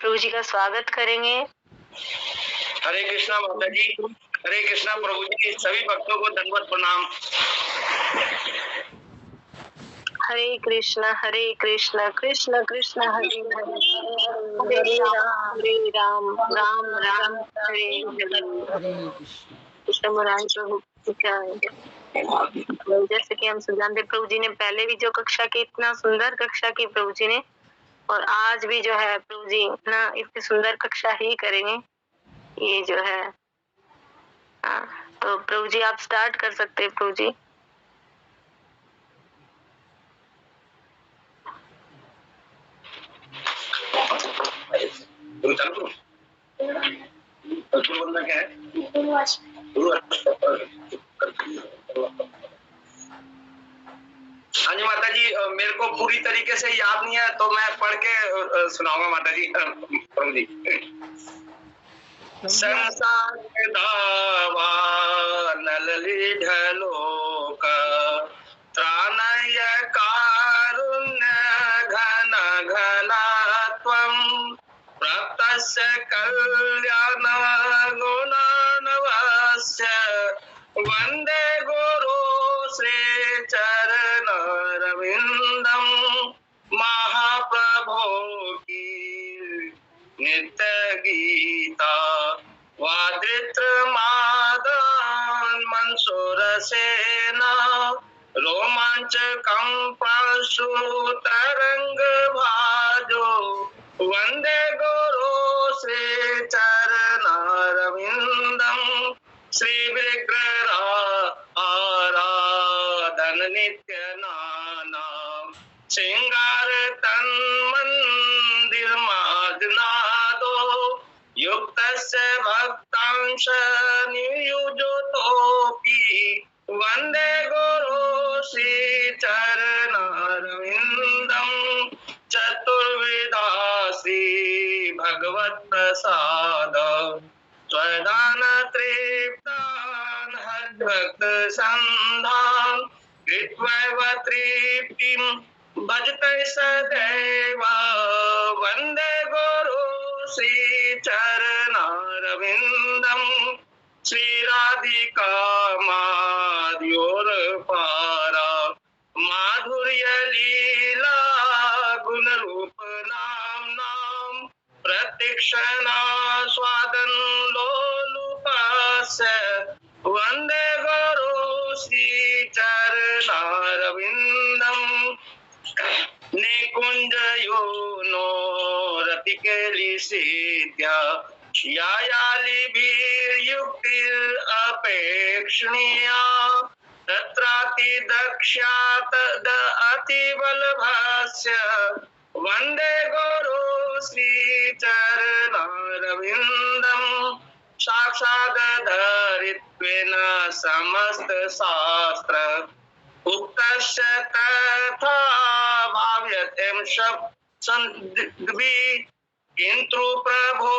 प्रभु जी का स्वागत करेंगे। हरे कृष्णा माता जी, हरे कृष्णा प्रभु जी, सभी भक्तों को दंडवत प्रणाम। हरे कृष्णा कृष्ण कृष्ण हरे हरे, हरे राम राम राम हरे हरे। कृष्ण मुरारी प्रभु का जैसे कि हम सब जानते, प्रभु जी ने पहले भी जो कक्षा की, इतना सुंदर कक्षा की प्रभु जी ने, और आज भी जो है प्रभु जी ना इतनी सुंदर कक्षा ही करेंगे। ये जो है तो प्रभु जी आप स्टार्ट कर सकते हैं प्रभु जी। गुरु चालू गुरु बंदा क्या है? गुरु। हाँ जी माता जी, मेरे को पूरी तरीके से याद नहीं है तो मैं पढ़ के सुनाऊंगा माता जी। प्रभु जी। संसार दावा नलली ढलोक त्राणय कारुण्य घन घनात्वं प्रतस्य कल्याण गुणानवस्य वंदे गुरु श्री चरणरविंदं महाप्रभो की नित्य गीता वादित्र मादन मंसूर सेना रोमांच कंपाशु तरंग भाजो वंदे गुरु श्री चरणरविंदं श्री विग्रह आराधन नित्य नाना सिंगार तन मंदिर मादनादो युक्तस्य भक्तांश नियुजोतोपि वंदे गुरु श्री चरणरविंदं चतुर्विधासी भगवत प्रसाद स्वदान तृप्तान हरिभक्त संधान कृत्वैव तृप्तिं भजते सदैव वंदे गुरु श्री चरणरविंदं श्री राधिका माध्योर पारा माधुर्य लीला गुण रूप नाम नाम प्रतीक्षणा स्वादन लोलुपस्य वंदे गुरु श्री चरणरविंदं निकुंज योनो रतिकेली सिद्ध्या यायालिभिर्युक्तिर् अपेक्षणीया तत्राति दक्ष्यात द अतिबलभस्य वंदे गुरु श्री चरणरविंदं साक्षात् धरित्वेन समस्त शास्त्र उक्तस्य तथा भाव्यते संदिग्धि किंतु प्रभो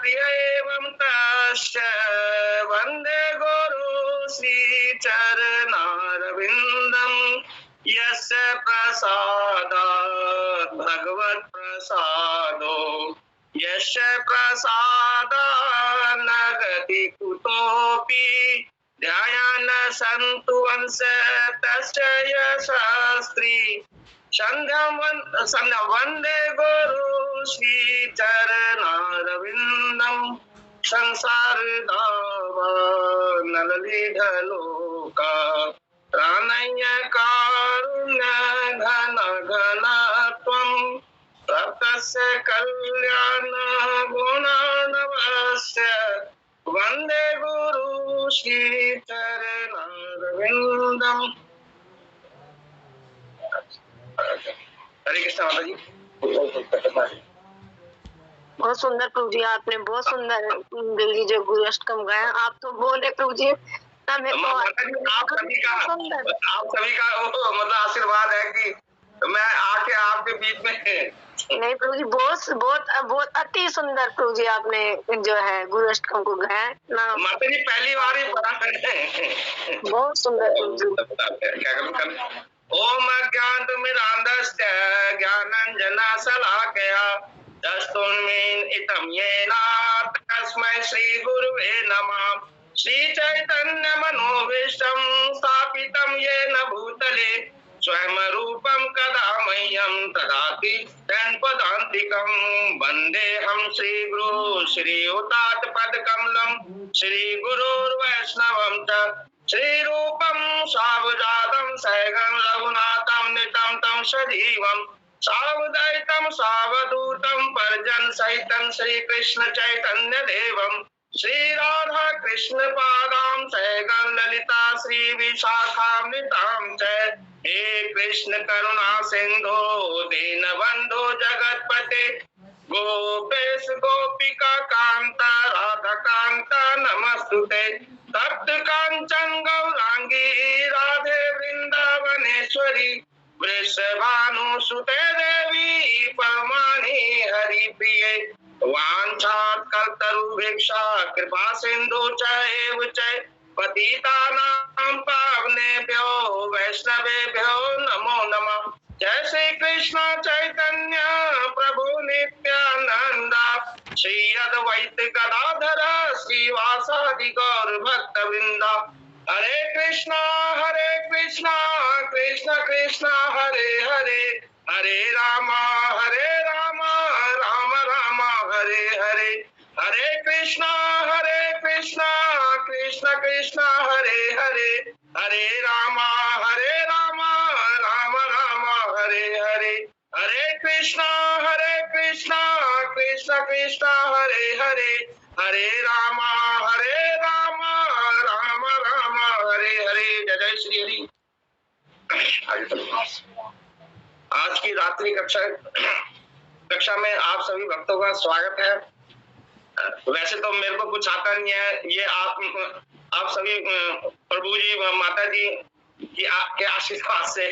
प्रिय एवं तस्य वंदे गुरु श्री चरणरविंदं यस्य प्रसादात् भगवत् प्रसादो यस्य प्रसादात् न गति कुतोऽपि ध्यान संतु वंश तस्य यशस्त्री संध्या वंदे गुरु श्री चरणरविंदं संसार दावा नलली ढलोका त्राणय कारुण्य घन घनात्वं प्रतस्य कल्याण गुणानवस्य वंदे गुरु श्री चरणरविंदं। हरे कृष्ण माता जी। बहुत सुंदर प्रभु जी, आपने बहुत सुंदर दिल्ली जो गुरु अष्टकम गाया। आप तो बोले प्रभु जी, आप सभी का मतलब आशीर्वाद है कि मैं आके आपके बीच में। नहीं प्रभु जी, बहुत अति सुंदर प्रभु जी आपने जो है गुरु अष्टकम को गाया ना। माता जी पहली बार ही पढ़ा है। बहुत सुंदर प्रभु जी। क्या करूं? ओम अज्ञानतिमिरान्धस्य ज्ञानाञ्जनशलाकया तस्मिन् इदं येन तस्मै श्री गुरुवे नमः। श्री चैतन्य मनोभीष्टं स्थापितं येन भूतले स्वयं रूपं कदा मह्यं ददाति तत्पदान्तिकं। वन्देऽहं श्रीगुरु श्रीयुतात्पदकमलं श्रीगुरुर्वैष्णवं च श्रीरूपं सावजातं सहगं रघुनाथं नितं तं सजीवं सावधैतं सावधूतं परिजन सहितं श्रीकृष्ण चैतन्य देवं श्री राधा कृष्ण पादां सहगं ललिता श्री विशाखान्वितां च। हे कृष्ण करुणा सिंधो दीनबंधो जगतपते गोपेश गोपिका कांता राधा कांता नमस्तुते। तप्त कांचन गौरांगी राधे वृंदावनेश्वरी वृषभानुसुते देवी परमाणि हरि प्रिये। वांछात् कल्पतरुभिक्षा कृपा सिंधु च एव च पतितानां पावनेभ्यो वैष्णवेभ्यो नमो नमः। जय श्री कृष्ण चैतन्य प्रभु नित्यानंद श्री अद्वैत गदाधर श्रीवासादि गौर भक्त वृंद। हरे कृष्णा कृष्ण कृष्ण हरे हरे हरे राम राम राम हरे हरे। हरे कृष्णा कृष्ण कृष्ण हरे हरे हरे राम राम राम हरे हरे। हरे कृष्णा कृष्ण कृष्ण हरे हरे हरे राम राम राम हरे हरे। जय जय श्री हरि। आज की रात्रि कक्षा में आप सभी भक्तों का स्वागत है। वैसे तो मेरे को कुछ आता नहीं है, ये आप सभी प्रभु जी माता जी की आपके आशीर्वाद से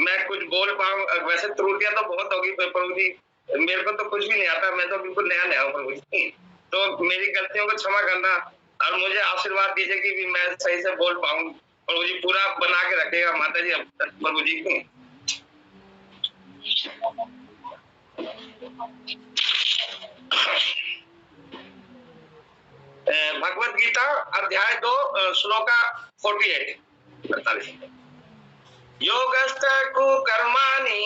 मैं कुछ बोल पाऊँ। वैसे त्रुटियां तो बहुत होगी प्रभु जी, मेरे को तो कुछ भी नहीं आता, मैं तो बिल्कुल नया हूँ प्रभु जी, तो मेरी गलतियों को क्षमा करना और मुझे आशीर्वाद दीजिए कि मैं सही से बोल पाऊँ। प्रभु जी पूरा बना के रखेगा माता जी प्रभु जी। भगवत गीता अध्याय 2 श्लोका 48 योगस्थ कुकर्माणि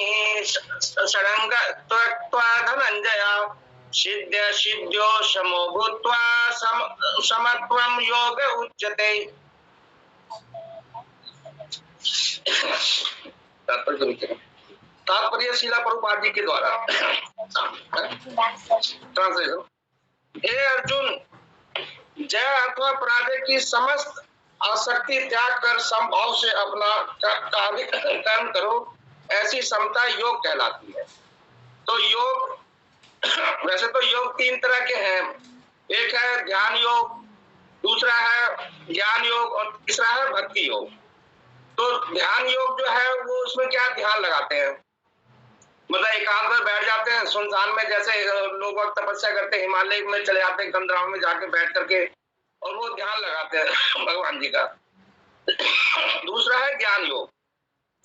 षडंग त्यक्त्वा धनंजय सिद्ध सिद्ध्यो समो भूत्वा समत्वं योग उच्यते। तात्पर्य शिला प्रभुपाद जी के द्वारा ट्रांसलेशन। हे अर्जुन, जय अथवा पराजय की समस्त आसक्ति त्याग कर समभाव से अपना कार्य कर्म करो, ऐसी समता योग कहलाती है। तो योग वैसे तो योग 3 तरह के हैं, एक है ध्यान योग, दूसरा है ज्ञान योग और तीसरा है भक्ति योग। तो ध्यान योग जो है वो उसमें क्या ध्यान लगाते हैं, मतलब एकांत में बैठ जाते हैं सुनसान में, जैसे लोग तपस्या करते हैं, हिमालय में चले जाते हैं कंदराओं में जाके बैठ करके और वो ध्यान लगाते हैं भगवान जी का। दूसरा है ज्ञान योग।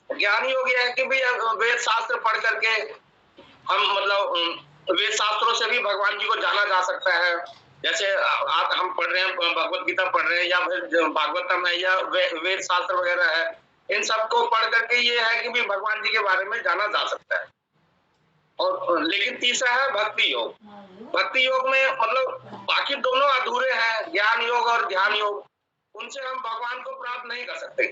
ज्ञान योग यह है कि भी वेद शास्त्र पढ़ करके हम मतलब वेद शास्त्रों से भी भगवान जी को जाना जा सकता है। जैसे आप हम पढ़ रहे हैं भगवत गीता पढ़ रहे हैं या फिर भागवतम है या वेद शास्त्र वगैरह है, इन सबको पढ़ करके ये है कि भी भगवान जी के बारे में जाना जा सकता है। और लेकिन तीसरा है भक्ति योग। भक्ति योग में मतलब बाकी दोनों अधूरे हैं, ज्ञान योग और ध्यान योग, उनसे हम भगवान को प्राप्त नहीं कर सकते।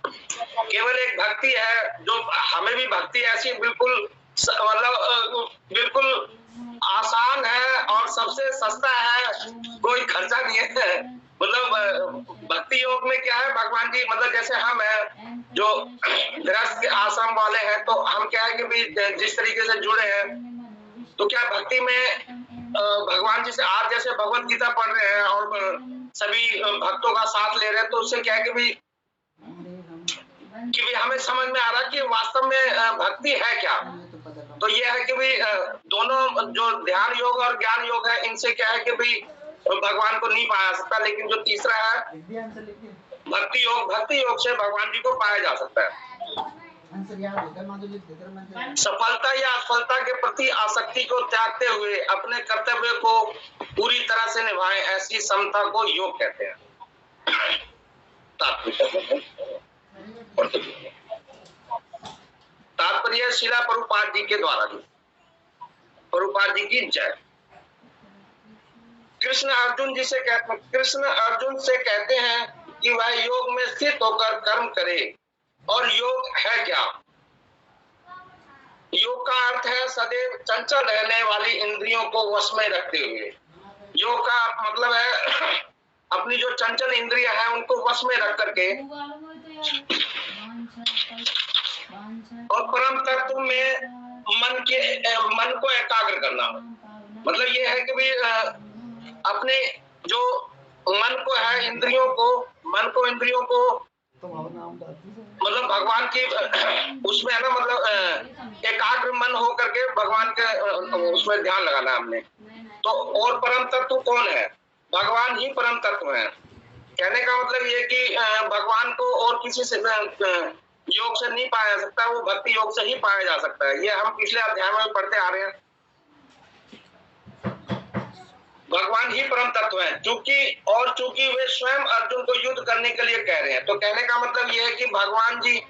केवल एक भक्ति है जो हमें भी भक्ति ऐसी बिल्कुल मतलब बिल्कुल आसान है और सबसे सस्ता है, कोई खर्चा नहीं है। मतलब भक्ति योग में क्या है, भगवान जी मतलब जैसे हम है जो गृहस्थ के आश्रम वाले हैं, तो हम क्या है कि भी जिस तरीके से जुड़े हैं, तो क्या भक्ति में भगवान जी से आज जैसे भगवत गीता पढ़ रहे हैं और सभी भक्तों का साथ ले रहे हैं, तो उससे क्या है कि भी हमें समझ में आ रहा कि वास्तव में भक्ति है क्या। तो ये है कि भी दोनों जो ध्यान योग और ज्ञान योग है, इनसे क्या है कि भी भगवान को नहीं पाया सकता, लेकिन जो तीसरा है भक्ति योग से भगवान जी को पाया जा सकता है। सफलता या असफलता के प्रति आसक्ति को त्यागते हुए अपने कर्तव्य को पूरी तरह से निभाएं, ऐसी समता को योग कहते हैं। तात्पर्य शिला प्रभुपाद जी के द्वारा दी। प्रभुपाद जी की जय। कृष्ण अर्जुन से कहते हैं कि वह योग में स्थित होकर कर्म करे। और योग है क्या? योग का अर्थ है सदैव चंचल रहने वाली इंद्रियों को वश में रखते हुए। योग का मतलब है अपनी जो चंचल इंद्रियां हैं उनको वश में रख करके और परम तत्व में मन को एकाग्र करना। मतलब ये है कि भाई अपने जो मन को है इंद्रियों को मतलब भगवान की उसमें है ना, मतलब एकाग्र मन हो करके भगवान के उसमें ध्यान लगाना हमने। तो और परम तत्व कौन है? भगवान ही परम तत्व है। कहने का मतलब ये कि भगवान को और किसी से योग से नहीं पाया जा सकता, वो भक्ति योग से ही पाया जा सकता है। ये हम पिछले अध्याय में पढ़ते आ रहे हैं। भगवान ही परम तत्व है। चूंकि वे स्वयं अर्जुन को युद्ध करने के लिए कह रहे हैं, तो कहने का मतलब ये है कि भगवान जी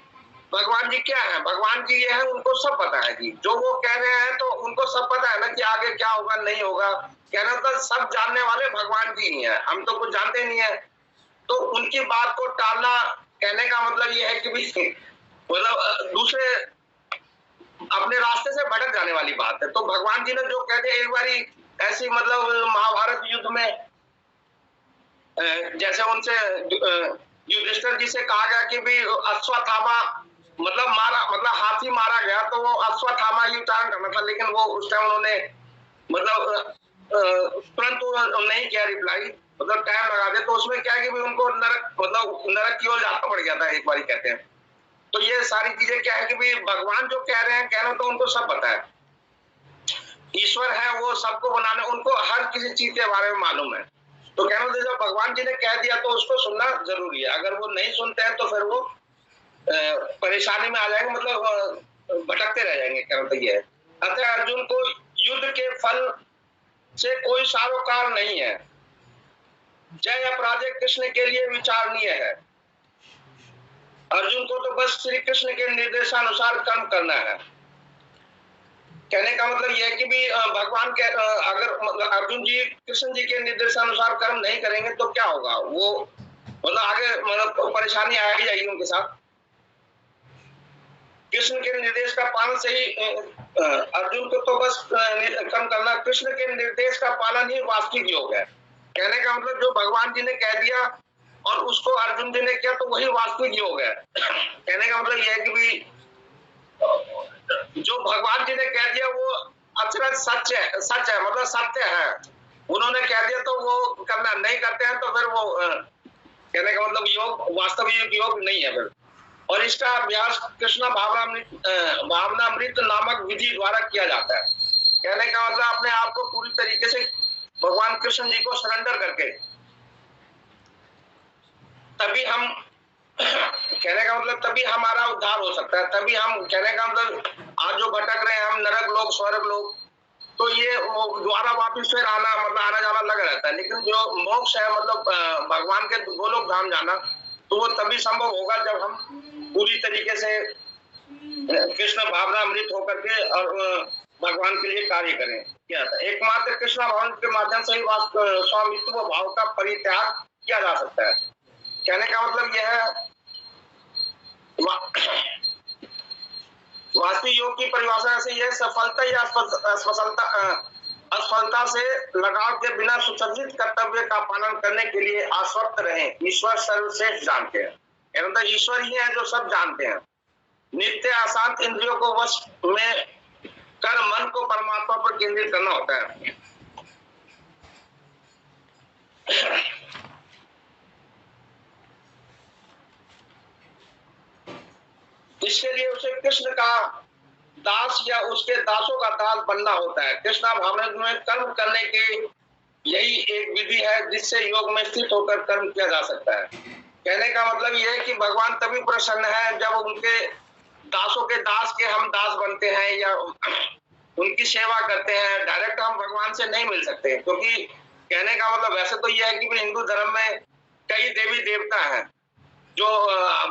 क्या है? भगवान जी ये है, उनको सब पता है जी। जो वो कह रहे हैं तो उनको सब पता है ना कि आगे क्या होगा नहीं होगा। कहना तो सब जानने वाले भगवान जी ही है, हम तो कुछ जानते नहीं है। तो उनकी बात को टालना, कहने का मतलब ये है कि मतलब दूसरे अपने रास्ते से भटक जाने वाली बात है। तो भगवान जी ने जो कह दिया, एक बारी ऐसी मतलब महाभारत युद्ध में जैसे उनसे युधिष्ठिर जी से कहा गया कि भी अश्वत्थामा मतलब हाथी मारा गया, तो वो अश्वत्थामा ही उच्चारण करना था, लेकिन वो उस टाइम उन्होंने मतलब तुरंत नहीं किया रिप्लाई, मतलब टाइम लगा दे। तो उसमें क्या है कि उनको नरक की ओर जाना पड़ गया था एक बारी, कहते हैं। तो ये सारी चीजें क्या है कि भी भगवान जो कह रहे हैं, कहना तो उनको सब पता है। ईश्वर है, वो सबको बनाने, उनको हर किसी चीज के बारे में मालूम है। तो कहना तो जब भगवान जी ने कह दिया तो उसको सुनना जरूरी है। अगर वो नहीं सुनते हैं तो फिर वो परेशानी में आ जाएंगे, मतलब भटकते रह जाएंगे। कहना तो ये है। अतः अर्जुन को युद्ध के फल से कोई सारोकार नहीं है। जय अपराजय कृष्ण के लिए विचारणीय है। अर्जुन को तो बस श्री कृष्ण के निर्देशानुसार कर्म करना है। कहने का मतलब यह है कि भी भगवान के अगर अर्जुन जी कृष्ण जी के निर्देशानुसार कर्म नहीं करेंगे तो क्या होगा? वो मतलब आगे मतलब परेशानी आ ही जाएगी उनके साथ। कृष्ण के निर्देश का पालन से ही अर्जुन को तो बस कर्म करना, कृष्ण के निर्देश का पालन ही वास्तविक योग है। कहने का मतलब जो भगवान जी ने कह दिया और उसको अर्जुन जी ने किया तो वही वास्तविक योग है। कहने का मतलब यह है कि भी जो भगवान जी ने कह दिया वो अक्षरशः सच है, मतलब सत्य है। उन्होंने कह दिया तो वो करना, नहीं करते हैं तो फिर वो कहने का मतलब योग वास्तविक योग नहीं है फिर। और इसका अभ्यास कृष्ण भावनामृत नामक विधि द्वारा किया जाता है। कहने का मतलब अपने आप को पूरी तरीके से भगवान कृष्ण जी को सरेंडर करके तभी हम कहने का मतलब तभी हमारा उद्धार हो सकता है। तभी हम कहने का मतलब आज जो भटक रहे हैं हम नरक लोग स्वर्ग लोग, तो ये द्वारा वापिस फिर आना जाना लगा रहता है। लेकिन जो मोक्ष है मतलब भगवान के गोलोक धाम जाना, तो वो तभी संभव होगा जब हम पूरी तरीके से कृष्ण भावनामृत होकर के और भगवान के लिए कार्य करें। क्या था एकमात्र कृष्ण भवन के माध्यम से ही स्वामित्व भाव का परित्याग किया जा सकता है। कहने का मतलब यह है वास्तविक योग की परिभाषा से यह सफलता या असफलता से लगाव के बिना सुसज्जित कर्तव्य का पालन करने के लिए आश्वस्त रहें। ईश्वर सर्वश्रेष्ठ जानते हैं, मतलब ईश्वर ही है जो सब जानते हैं। नित्य अशांत इंद्रियों को वश में कर मन को परमात्मा पर केंद्रित करना होता है। इसके लिए उसे कृष्ण का दास या उसके दासों का दास बनना होता है। कृष्णा भावना में कर्म करने की यही एक विधि है जिससे योग में स्थित होकर कर्म किया जा सकता है। कहने का मतलब यह है कि भगवान तभी प्रसन्न है जब उनके दासों के दास के हम दास बनते हैं या उनकी सेवा करते हैं, डायरेक्ट हम भगवान से नहीं मिल सकते। क्योंकि कहने का मतलब वैसे तो यह है कि हिंदू धर्म में कई देवी देवता हैं जो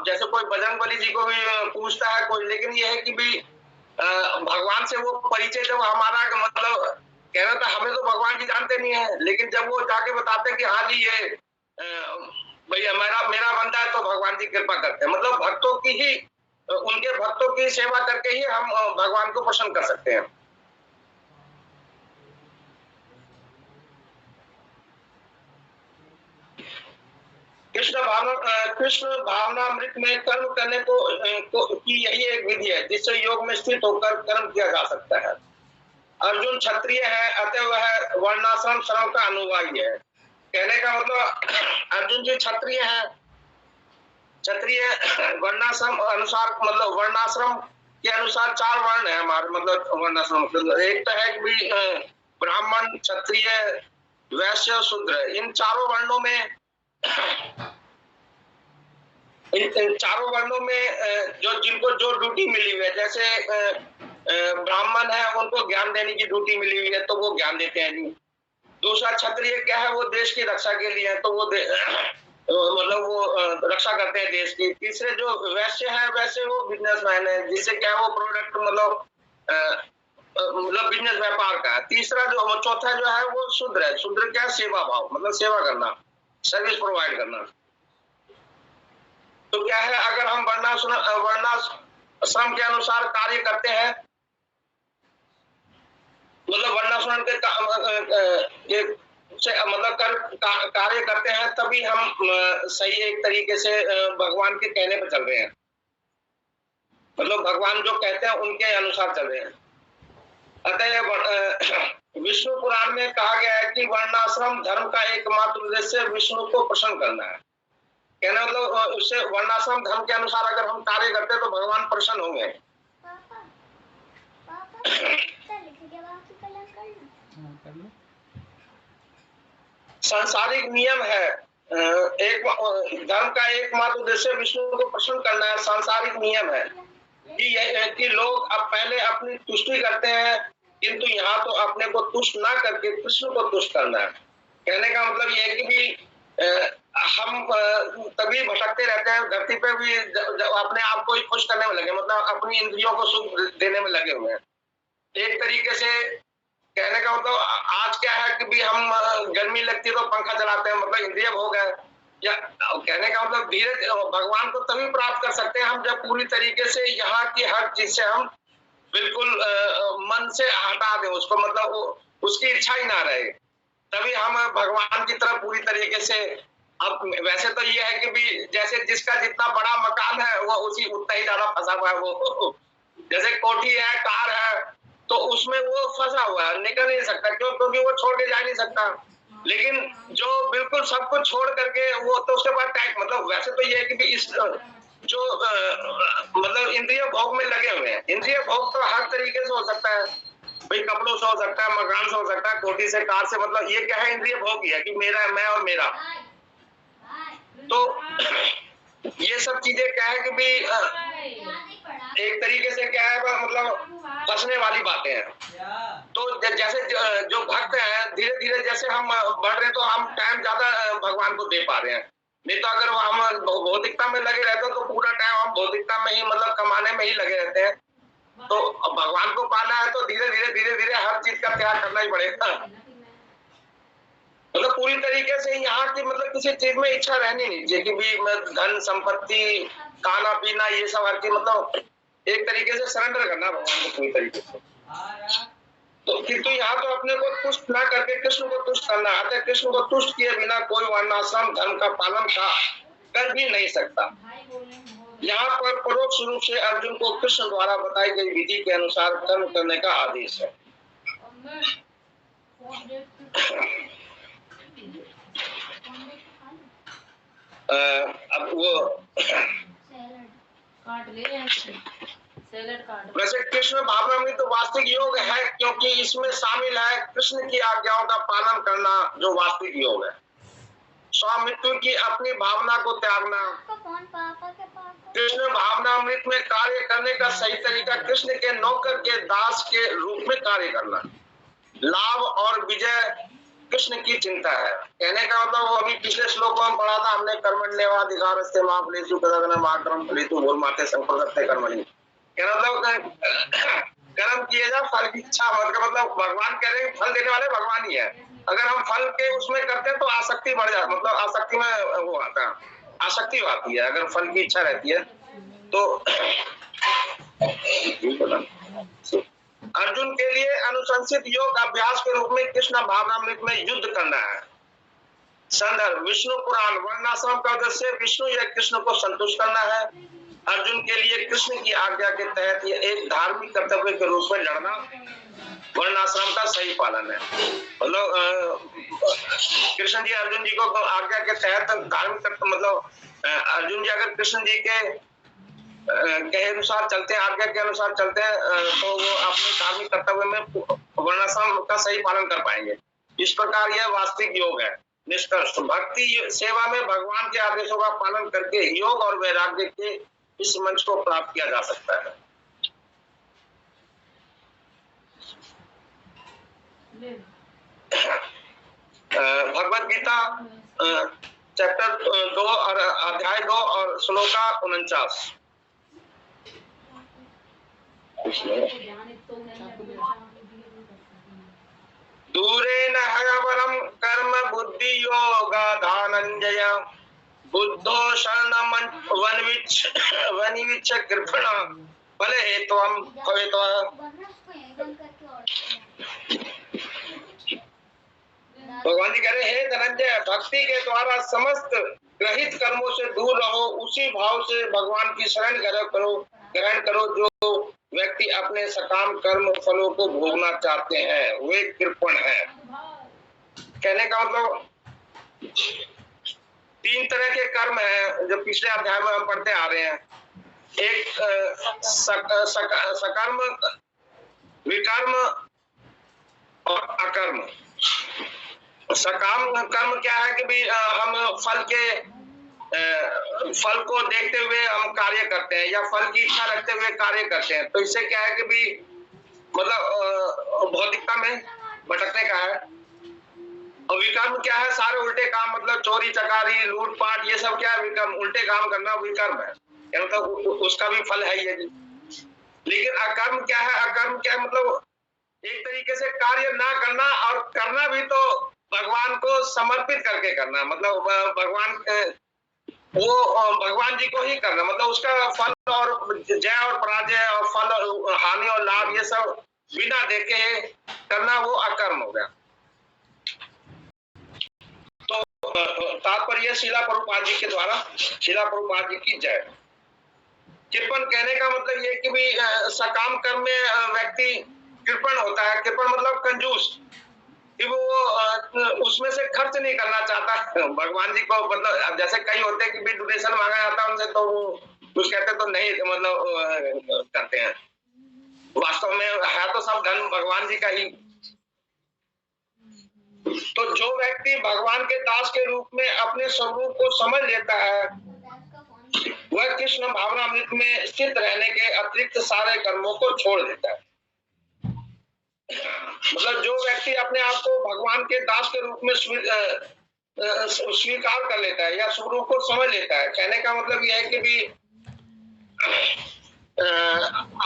जैसे कोई बजरंगबली जी को भी पूछता है कोई, लेकिन यह है कि भी भगवान से वो परिचय जब हमारा मतलब कहना था, हमें तो भगवान जी जानते नहीं है, लेकिन जब वो जाके बताते हैं कि हाँ जी ये भैया मेरा बंदा है, तो भगवान जी कृपा करते हैं। मतलब भक्तों की ही, उनके भक्तों की सेवा करके ही हम भगवान को प्रसन्न कर सकते हैं। कृष्ण भावनामृत में कर्म करने की यही एक विधि है जिससे योग में स्थित होकर कर्म किया जा सकता है। अर्जुन क्षत्रिय है, अतः वह वर्णाश्रम श्रम का अनुयायी है। कहने का मतलब अर्जुन जी क्षत्रिय है, क्षत्रिय वर्णाश्रम अनुसार, मतलब वर्णाश्रम के अनुसार 4 वर्ण है हमारे, मतलब वर्णाश्रम मतलब एक तो है कि ब्राह्मण, क्षत्रिय, वैश्य, शूद्र। इन चारों वर्णों में इन चारों वर्णों में जो जिनको जो ड्यूटी मिली हुई है, जैसे ब्राह्मण है उनको ज्ञान देने की ड्यूटी मिली हुई है तो वो ज्ञान देते हैं जी। दूसरा क्षत्रिय क्या है, वो देश की रक्षा के लिए है तो वो मतलब वो रक्षा करते हैं देश की। तीसरे जो वैश्य है, वैसे वो बिजनेसमैन है, जिससे क्या है वो प्रोडक्ट मतलब बिजनेस व्यापार का है। तीसरा जो चौथा जो है वो शूद्र है। शूद्र क्या है, सेवा भाव, मतलब सेवा करना, सर्विस प्रोवाइड करना। तो क्या है, अगर हम वर्णाश्रम के अनुसार कार्य करते हैं, मतलब वर्णाश्रम के मतलब कार्य करते हैं, तभी हम सही एक तरीके से भगवान के कहने पर चल रहे हैं, मतलब भगवान जो कहते हैं उनके अनुसार चल रहे हैं। अतः विष्णु पुराण में कहा गया है कि वर्णाश्रम धर्म का एकमात्र उद्देश्य विष्णु को प्रसन्न करना है। कहना मतलब उससे वर्णाश्रम धर्म के अनुसार अगर हम कार्य करते हैं तो भगवान प्रसन्न होंगे। सांसारिक नियम है, एक धर्म का एकमात्र उद्देश्य विष्णु को प्रसन्न करना है। सांसारिक नियम है कि लोग अब पहले अपनी तुष्टि करते हैं, किंतु यहाँ तो अपने को तुष्ट ना करके कृष्ण को तुष्ट करना है। कहने का मतलब ये है कि भी हम तभी भटकते रहते हैं धरती पे भी जब अपने आप को ही खुश करने में लगे, मतलब अपनी इंद्रियों को सुख देने में लगे हुए हैं। एक तरीके से कहने का मतलब आज क्या है कि भी हम गर्मी लगती है तो पंखा चलाते हैं, मतलब इंद्रिय भोग है। या कहने का मतलब धीरे भगवान को तभी प्राप्त कर सकते हैं हम जब पूरी तरीके से यहाँ की हर चीज से हम बिल्कुल मन से हटा दें उसको, मतलब उसकी इच्छा ही ना रहे, तभी हम भगवान की तरफ पूरी तरीके से। अब वैसे तो ये है कि भी जैसे जिसका जितना बड़ा मकान है वो उसी उतना ही ज्यादा फंसा हुआ है। वो जैसे कोठी है, कार है, तो उसमें वो फंसा हुआ है, निकल नहीं सकता। क्यों? क्योंकि वो छोड़ के जा नहीं सकता। लेकिन जो बिल्कुल सब कुछ छोड़ करके वो तो उसके बाद टैग, मतलब वैसे तो ये है कि भी इस जो मतलब इंद्रिय भोग में लगे हुए हैं। इंद्रिय भोग तो हर तरीके से हो सकता है भाई, कपड़ों से हो सकता है, मकान से हो सकता है, कोठी से, कार से, मतलब ये क्या है, इंद्रिय भोग ही है कि मेरा, मैं और मेरा। तो ये सब चीजें क्या है कि भी एक तरीके से क्या है मतलब फंसने वाली बातें हैं। तो जैसे जो भक्त हैं धीरे धीरे जैसे हम बढ़ रहे हैं तो हम टाइम ज्यादा भगवान को दे पा रहे हैं। नहीं तो अगर हम भौतिकता में लगे रहते हैं तो पूरा टाइम हम भौतिकता में ही, मतलब कमाने में ही लगे रहते हैं। तो भगवान को पाना है तो धीरे धीरे हर चीज का त्याग करना ही पड़ेगा। मतलब पूरी तरीके से यहाँ की मतलब किसी चीज में इच्छा रहनी नहीं चाहिए कि भी धन संपत्ति, खाना पीना, ये सब हर चीज, मतलब एक तरीके से सरेंडर करना भगवान को पूरी तरीके से। तो किंतु यहाँ तो अपने को तुष्ट ना करके कृष्ण को तुष्ट करना है। कृष्ण को तुष्ट किए बिना कोई वर्णाश्रम धर्म का पालन कर भी नहीं सकता। यहाँ पर परोक्ष रूप से अर्जुन को कृष्ण द्वारा बताई गई विधि के अनुसार कर्म करने का आदेश है। अब वो वैसे कृष्ण भावनामृत तो वास्तविक योग है, क्योंकि इसमें शामिल है कृष्ण की आज्ञाओं का पालन करना, जो वास्तविक योग है। स्वामित्व की अपनी भावना को त्यागना, कृष्ण भावनामृत में कार्य करने का सही तरीका कृष्ण के नौकर के दास के रूप में कार्य करना, लाभ और विजय कृष्ण की चिंता है। कहने का मतलब वो अभी पिछले श्लोक में पढ़ा था हमने, कर्मण्येवाधिकारस्ते मा फलेषु कदाचन मा कर्म फलेषु भूर्माते संप्रदत्ते कर्मणि। मतलब कर्म किए जा, फल की इच्छा मत कर। मतलब भगवान कह रहे हैं फल देने वाले भगवान ही है। अगर हम फल के उसमें करते हैं तो आसक्ति बढ़ जाती, मतलब आसक्ति में वो आता है, आसक्ति आती है। अगर फल की इच्छा रहती है तो अर्जुन के लिए अनुशंसित योग अभ्यास के रूप में कृष्ण भावनामृत में युद्ध करना है। संदर्भ विष्णु पुराण, वर्णाश्रम का उद्देश्य विष्णु या कृष्ण को संतुष्ट करना है। अर्जुन के लिए कृष्ण की आज्ञा के तहत यह एक धार्मिक कर्तव्य के रूप में लड़ना वर्णाश्रम का सही पालन है। मतलब कृष्ण जी अर्जुन जी को आज्ञा के तहत धार्मिक कर्तव्य, मतलब अर्जुन जी अगर कृष्ण जी के अनुसार चलते हैं, आज्ञा के अनुसार चलते हैं, तो वो अपने धार्मिक कर्तव्य में वर्णाश्रम का सही पालन कर पाएंगे। इस प्रकार यह वास्तविक योग है। निष्कर्ष भक्ति सेवा में भगवान के आदेशों का पालन करके योग और वैराग्य के इस मंच को प्राप्त किया जा सकता है। भगवद गीता चैप्टर 2 और अध्याय 2 और श्लोका 49। दूरेन हयवरम कर्म बुद्धि योगा धनंजय बुद्धो शरणम वनिविच्छ कृपण फले हेत्वम भवेत्व। भगवान जी कह रहे हे धनंजय, भक्ति के द्वारा समस्त ग्रहित कर्मों से दूर रहो, उसी भाव से भगवान की शरण ग्रहण करो। जो व्यक्ति अपने सकाम कर्म फलों को भोगना चाहते हैं वे कृपण हैं। कहने का मतलब 3 तरह के कर्म हैं जो पिछले अध्याय में हम पढ़ते आ रहे हैं। एक सकर्म, विकर्म और अकर्म। सकाम कर्म क्या है कि भी हम फल को देखते हुए हम कार्य करते हैं या फल की इच्छा रखते हुए कार्य करते हैं। तो इससे क्या है कि भी मतलब भौतिकता में भटकने का है। और विकर्म क्या है, सारे उल्टे काम, मतलब चोरी चकारी लूटपाट ये सब क्या है, विकर्म, उल्टे काम करना विकर्म है। मतलब उसका भी फल है ये। लेकिन अकर्म क्या है, अकर्म क्या है, मतलब एक तरीके से कार्य ना करना और करना भी तो भगवान को समर्पित करके करना। मतलब भगवान जी को ही करना, मतलब उसका फल और जय और पराजय और फल और हानि और लाभ ये सब बिना देखे करना, वो अकर्म हो गया। तो तात्पर्य शीला प्रभुपाद जी के द्वारा, शीला प्रभुपाद जी की जय। कृपण कहने का मतलब ये कि भी सकाम कर्म में व्यक्ति कृपण होता है। कृपण मतलब कंजूस, कि वो उसमें से खर्च नहीं करना चाहता भगवान जी को। मतलब जैसे कई होते हैं कि भी डोनेशन मांगा जाता है उनसे, तो वो कुछ कहते तो नहीं, मतलब करते हैं। वास्तव में है तो सब धन भगवान जी का ही। तो जो व्यक्ति भगवान के दास के रूप में अपने स्वरूप को समझ लेता है वह कृष्ण भावनामृत में स्थित रहने के अतिरिक्त सारे कर्मों को छोड़ देता है। मतलब जो व्यक्ति अपने आप को भगवान के दास के रूप में स्वीकार कर लेता है या स्वरूप को समझ लेता है, कहने का मतलब यह है कि भी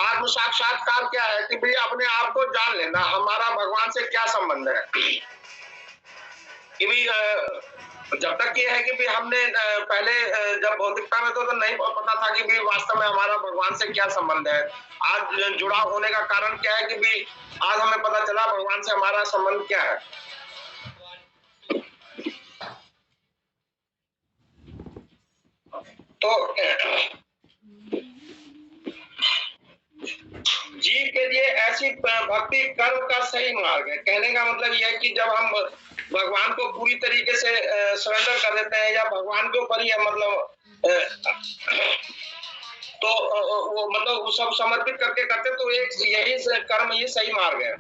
आत्म साक्षात्कार क्या है कि भी अपने आप को जान लेना, हमारा भगवान से क्या संबंध है। कि भी जब तक ये है कि भी हमने पहले जब भौतिकता में तो नहीं पता था कि भी वास्तव में हमारा भगवान से क्या संबंध है। आज जुड़ाव होने का कारण क्या है कि भी आज हमें पता चला भगवान से हमारा संबंध क्या है। तो जीव के लिए ऐसी भक्ति कर्म का सही मार्ग है। कहने का मतलब यह है कि जब हम भगवान को पूरी तरीके से सरेंडर कर देते हैं या भगवान के ऊपर ही मतलब तो वो मतलब वो सब समर्पित करके करते, तो एक यही कर्म ही सही मार्ग है।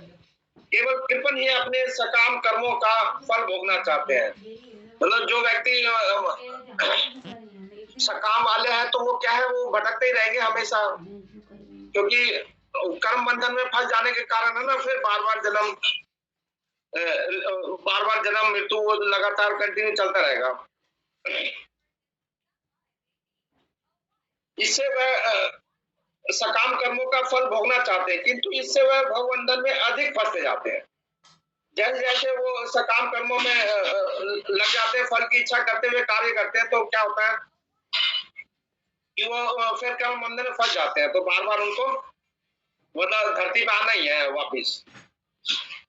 केवल कृपण ही अपने सकाम कर्मों का फल भोगना चाहते हैं। मतलब जो व्यक्ति सकाम वाले हैं तो वो क्या है, वो भटकते ही रहेंगे हमेशा, क्योंकि कर्म बंधन में फंस जाने के कारण है ना, फिर बार बार जन्म मृत्यु वो लगातार कंटिन्यू चलता रहेगा। इससे वह सकाम कर्मों का फल भोगना चाहते हैं, किंतु इससे वह भवबंधन में अधिक फंसते जाते हैं। जैसे जैसे वो सकाम कर्मों में लग जाते हैं, फल की इच्छा करते हुए कार्य करते हैं, तो क्या होता है कि वो फिर कर्म बंधन में फंस जाते हैं, तो बार बार उनको मतलब धरती पे आना ही है वापिस।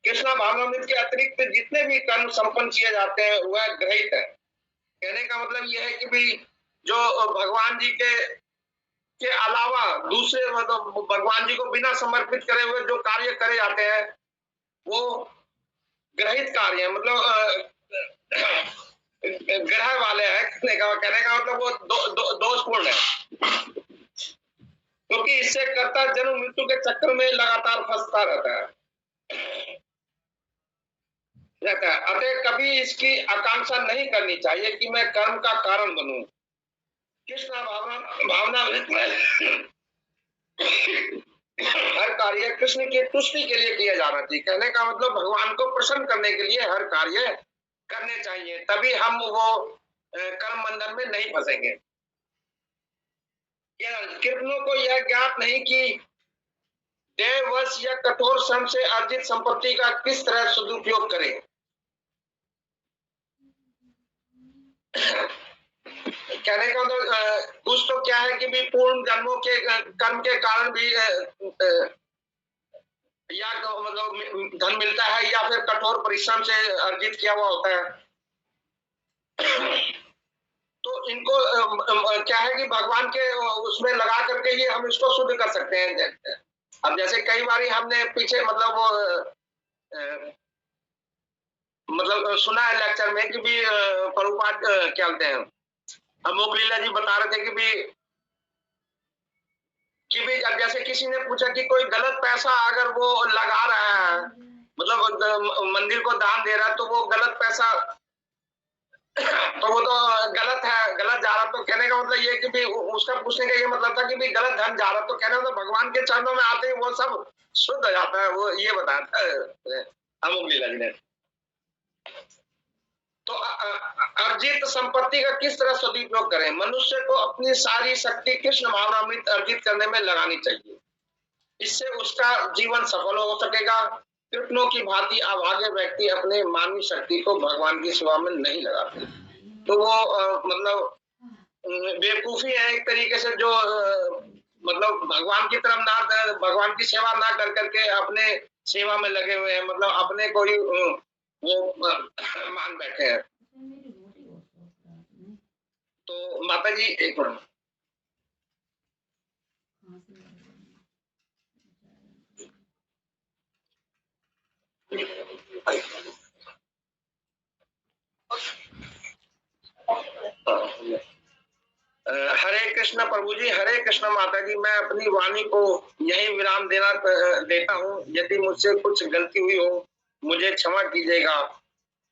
कृष्णा भावनामृत के अतिरिक्त जितने भी कर्म संपन्न किए जाते हैं वह ग्रहित है। कहने का मतलब यह है कि भी जो भगवान जी के अलावा दूसरे मतलब भगवान जी को बिना समर्पित करे हुए जो कार्य करे जाते हैं वो ग्रहित कार्य है, मतलब ग्रह वाले हैं। कहने का मतलब वो दोषपूर्ण है, क्योंकि इससे कर्ता जन्म मृत्यु के चक्कर में लगातार फंसता रहता है। अतः कभी इसकी आकांक्षा नहीं करनी चाहिए कि मैं कर्म का कारण बनूं। कृष्ण भावना हर कार्य कृष्ण की तुष्टि के लिए किया जाना चाहिए। कहने का मतलब भगवान को प्रसन्न करने के लिए हर कार्य करने चाहिए, तभी हम वो कर्म बंधन में नहीं फंसेंगे। कृष्णों को यह ज्ञात नहीं कि देववश या कठोर श्रम से अर्जित संपत्ति का किस तरह सदुपयोग करें। कहने का मतलब कुछ तो क्या है कि भी पूर्ण जन्मों के कर्म के कारण भी या मतलब धन मिलता है, या फिर कठोर परिश्रम से अर्जित किया हुआ होता है। तो इनको क्या है कि भगवान के उसमें लगा करके ही हम इसको शुद्ध कर सकते हैं। अब जैसे कई बार हमने पीछे मतलब वो मतलब सुना है लेक्चर में कि भी प्रभुपाद क्या बोलते हैं, अमोक लीला जी बता रहे थे कि भी जैसे किसी ने पूछा कि कोई गलत पैसा अगर वो लगा रहा है, मतलब मंदिर को दान दे रहा है, तो वो गलत पैसा तो वो तो गलत है, गलत जा रहा। तो कहने का मतलब ये कि भी उसका पूछने का ये मतलब था कि भी गलत धन जा रहा, तो कहने का भगवान के चरणों में आते ही वो सब शुद्ध हो जाता है, वो ये बताया था अमोक लीला जी ने। तो अर्जित संपत्ति का किस तरह सदुपयोग करें? मनुष्य को अपनी सारी शक्ति कृष्ण भावनामृत अर्जित करने में लगानी चाहिए, इससे उसका जीवन सफल हो सकेगा। कृष्णों की भांति अभागे व्यक्ति अपने मानवीय शक्ति को भगवान की सेवा में नहीं लगाते, तो वो मतलब बेवकूफी है एक तरीके से, जो मतलब भगवान की तरफ ना, भगवान की सेवा ना कर करके अपने सेवा में लगे हुए हैं, मतलब अपने को ही वो मान बैठे हैं। तो माता जी एक मिनट, हरे कृष्ण प्रभु जी, हरे कृष्ण माता जी। मैं अपनी वाणी को यही विराम देता हूँ। यदि मुझसे कुछ गलती हुई हो मुझे क्षमा कीजिएगा।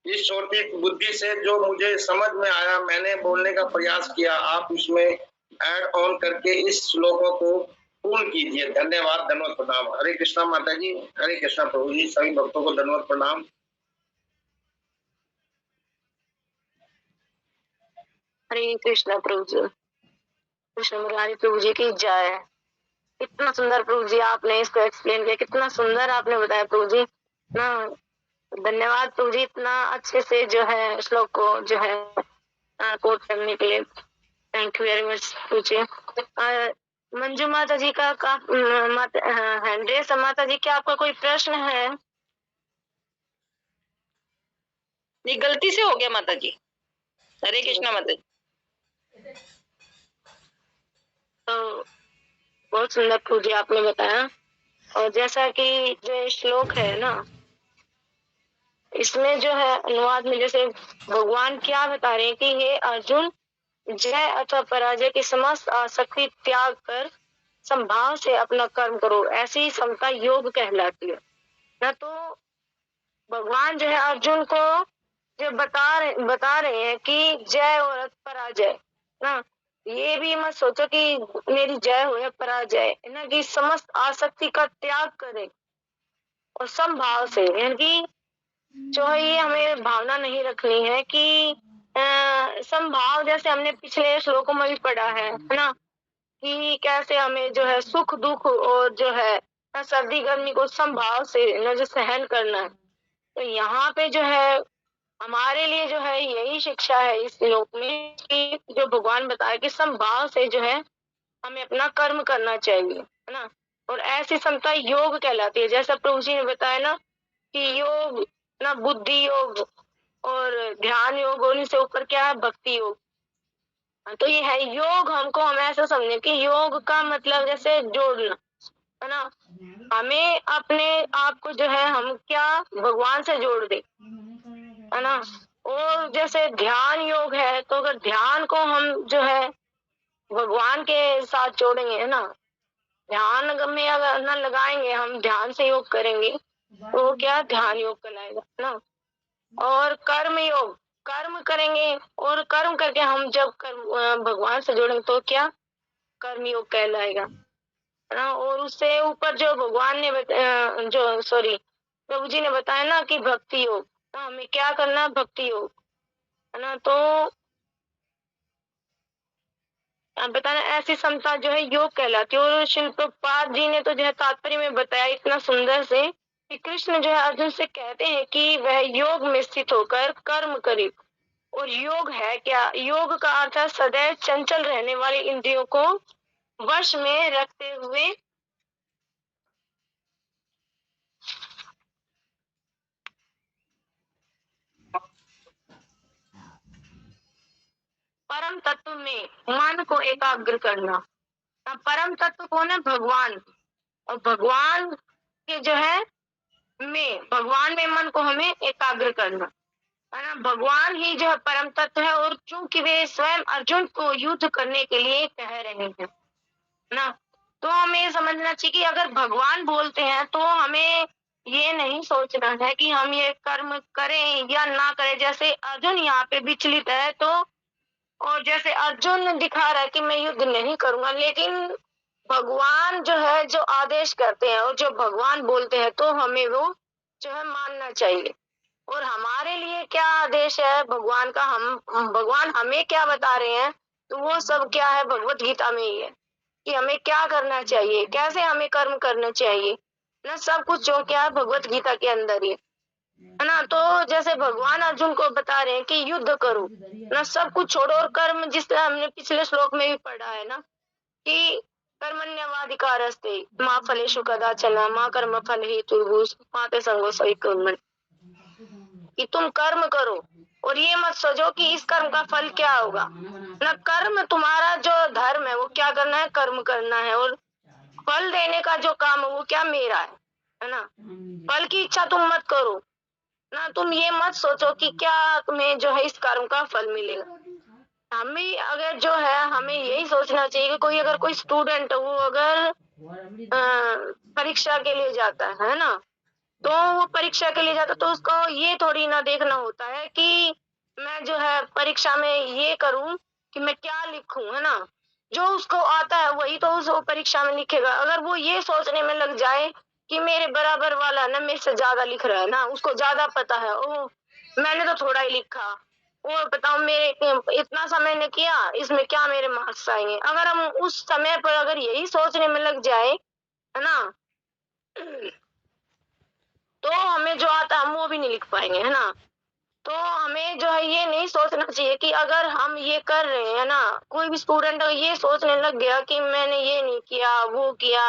इस छोटी बुद्धि से जो मुझे समझ में आया मैंने बोलने का प्रयास किया, आप इसमें ऐड ऑन करके इस श्लोकों को पूर्ण कीजिए। धन्यवाद, धन्यवाद, प्रणाम। हरे कृष्णा माता जी, हरे कृष्णा प्रभु जी। सभी भक्तों को धन्यवाद, प्रणाम। हरे कृष्णा प्रभु जी, कृष्ण मुरारी प्रभु जी की जय। कितना सुंदर प्रभु जी आपने इसको एक्सप्लेन किया, कितना सुंदर आपने बताया प्रभु जी ना। धन्यवाद प्रभु जी, इतना अच्छे से जो है श्लोक को जो है कोट करने के लिए। थैंक यू वेरी मच प्रभु जी। मंजू माता जी का हैंड्रेस माता जी, क्या आपका कोई प्रश्न है? ये गलती से हो गया माता जी। हरे कृष्णा माता जी। तो बहुत सुंदर प्रभु जी आपने बताया। और जैसा कि जो श्लोक है ना, इसमें जो है अनुवाद में जैसे भगवान क्या बता रहे हैं कि हे अर्जुन, जय अथवा पराजय की समस्त आसक्ति त्याग कर संभाव से अपना कर्म करो, ऐसी समता योग कहलाती है ना। तो भगवान जो है अर्जुन को जो बता रहे हैं कि जय और पराजय ना, ये भी मत सोचो कि मेरी जय हो या पराजय, है ना, कि समस्त आसक्ति का त्याग करें और समभाव से, यानी कि जो है ये हमें भावना नहीं रखनी है कि समभाव, जैसे हमने पिछले श्लोकों में भी पढ़ा है ना, कि कैसे हमें जो है सुख दुख और जो है सर्दी गर्मी को समभाव से न जो सहन करना है। तो यहाँ पे जो है हमारे लिए जो है यही शिक्षा है इस श्लोक में, कि जो भगवान बताया कि समभाव से जो है हमें अपना कर्म करना चाहिए, है ना। और ऐसी समता योग कहलाती है, जैसा प्रभु जी ने बताया ना कि योग ना बुद्धि योग और ध्यान योग, और इनसे ऊपर क्या है भक्ति योग। तो ये है योग, हमको हम ऐसा समझे कि योग का मतलब जैसे जोड़ना, है ना, हमें अपने आप को जो है हम क्या भगवान से जोड़ दे, है ना। और जैसे ध्यान योग है, तो अगर ध्यान को हम जो है भगवान के साथ जोड़ेंगे, है ना, ध्यान में अगर न लगाएंगे, हम ध्यान से योग करेंगे तो वो क्या ध्यान योग कहलाएगा, है ना। और कर्म योग, कर्म करेंगे और कर्म करके हम जब कर्म भगवान से जोड़ेंगे तो क्या कर्म योग कहलाएगा, है ना। और उससे ऊपर जो भगवान ने प्रभु जी ने बताया ना कि भक्ति योग, हमें क्या करना, भक्ति योग, है ना। तो आप बताना ऐसी समता जो है योग कहलाती है। और शिल प्रभुपाद जी ने तो जो है तात्पर्य में बताया इतना सुंदर से कि कृष्ण जो है अर्जुन से कहते हैं कि वह योग में स्थित होकर कर्म करे। और योग है क्या, योग का अर्थ है सदैव चंचल रहने वाली इंद्रियों को वश में रखते हुए परम तत्व में मन को एकाग्र करना। परम तत्व कौन है, भगवान। और भगवान के जो है भगवान में मन को हमें एकाग्र करना, है ना। भगवान ही जो है परम तत्व है, और चूंकि वे स्वयं अर्जुन को युद्ध करने के लिए कह रहे हैं ना, तो हमें समझना चाहिए कि अगर भगवान बोलते हैं तो हमें ये नहीं सोचना है कि हम ये कर्म करें या ना करें। जैसे अर्जुन यहाँ पे विचलित है, तो और जैसे अर्जुन दिखा रहा है कि मैं युद्ध नहीं करूंगा, लेकिन भगवान जो है जो आदेश करते हैं और जो भगवान बोलते हैं तो हमें वो जो है मानना चाहिए। और हमारे लिए क्या आदेश है भगवान का, हम भगवान हमें क्या बता रहे हैं, तो वो सब क्या है भगवत गीता में ही है कि हमें क्या करना चाहिए, कैसे हमें कर्म करना चाहिए ना, सब कुछ जो क्या है भगवत गीता के अंदर ही है ना। तो जैसे भगवान अर्जुन को बता रहे हैं कि युद्ध करो ना, सब कुछ छोड़ो और कर्म, जिस तरह हमने पिछले श्लोक में भी पढ़ा है ना कि कर्मण्यवाधिकारस्ते माँ फलेषु कदाचन माँ कर्म फल हेतुर्भुः माँ ते संगो सही कर्मणि, कि तुम कर्म करो और ये मत सोचो कि इस कर्म का फल क्या होगा ना। कर्म तुम्हारा जो धर्म है वो क्या करना है, कर्म करना है, और फल देने का जो काम है वो क्या मेरा है ना। फल की इच्छा तुम मत करो ना, तुम ये मत सोचो कि क्या तुम्हें जो है इस कर्म का फल मिलेगा। हमें अगर जो है हमें यही सोचना चाहिए कि कोई अगर कोई स्टूडेंट वो अगर परीक्षा के लिए जाता है ना, तो वो परीक्षा के लिए जाता तो उसको ये थोड़ी ना देखना होता है कि मैं जो है परीक्षा में ये करूं कि मैं क्या लिखूं, है ना। जो उसको आता है वही तो उस परीक्षा में लिखेगा। अगर वो ये सोचने में लग जाए कि मेरे बराबर वाला ना मेरे से ज्यादा लिख रहा है ना, उसको ज्यादा पता है, ओ मैंने तो थोड़ा ही लिखा, वो बताओ मेरे इतना समय ने किया, इसमें क्या मेरे मार्क्स आएंगे। अगर हम उस समय पर अगर यही सोचने में लग जाए, है ना, तो हमें जो आता है हम वो भी नहीं लिख पाएंगे, है ना। तो हमें जो है ये नहीं सोचना चाहिए कि अगर हम ये कर रहे हैं ना, कोई भी स्टूडेंट अगर ये सोचने लग गया कि मैंने ये नहीं किया वो किया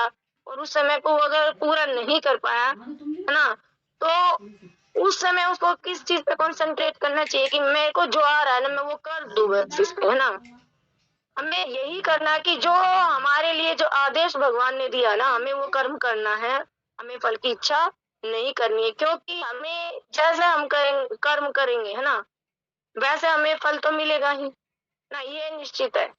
और उस समय को अगर पूरा नहीं कर पाया, है ना, तो उस समय उसको किस चीज पे कंसंट्रेट करना चाहिए कि मेरे को जो आ रहा है ना मैं वो कर दूं बस इस पे, है ना। हमें यही करना है कि जो हमारे लिए जो आदेश भगवान ने दिया ना हमें वो कर्म करना है, हमें फल की इच्छा नहीं करनी है, क्योंकि हमें जैसे हम कर्म करेंगे, है ना, वैसे हमें फल तो मिलेगा ही ना, ये निश्चित है।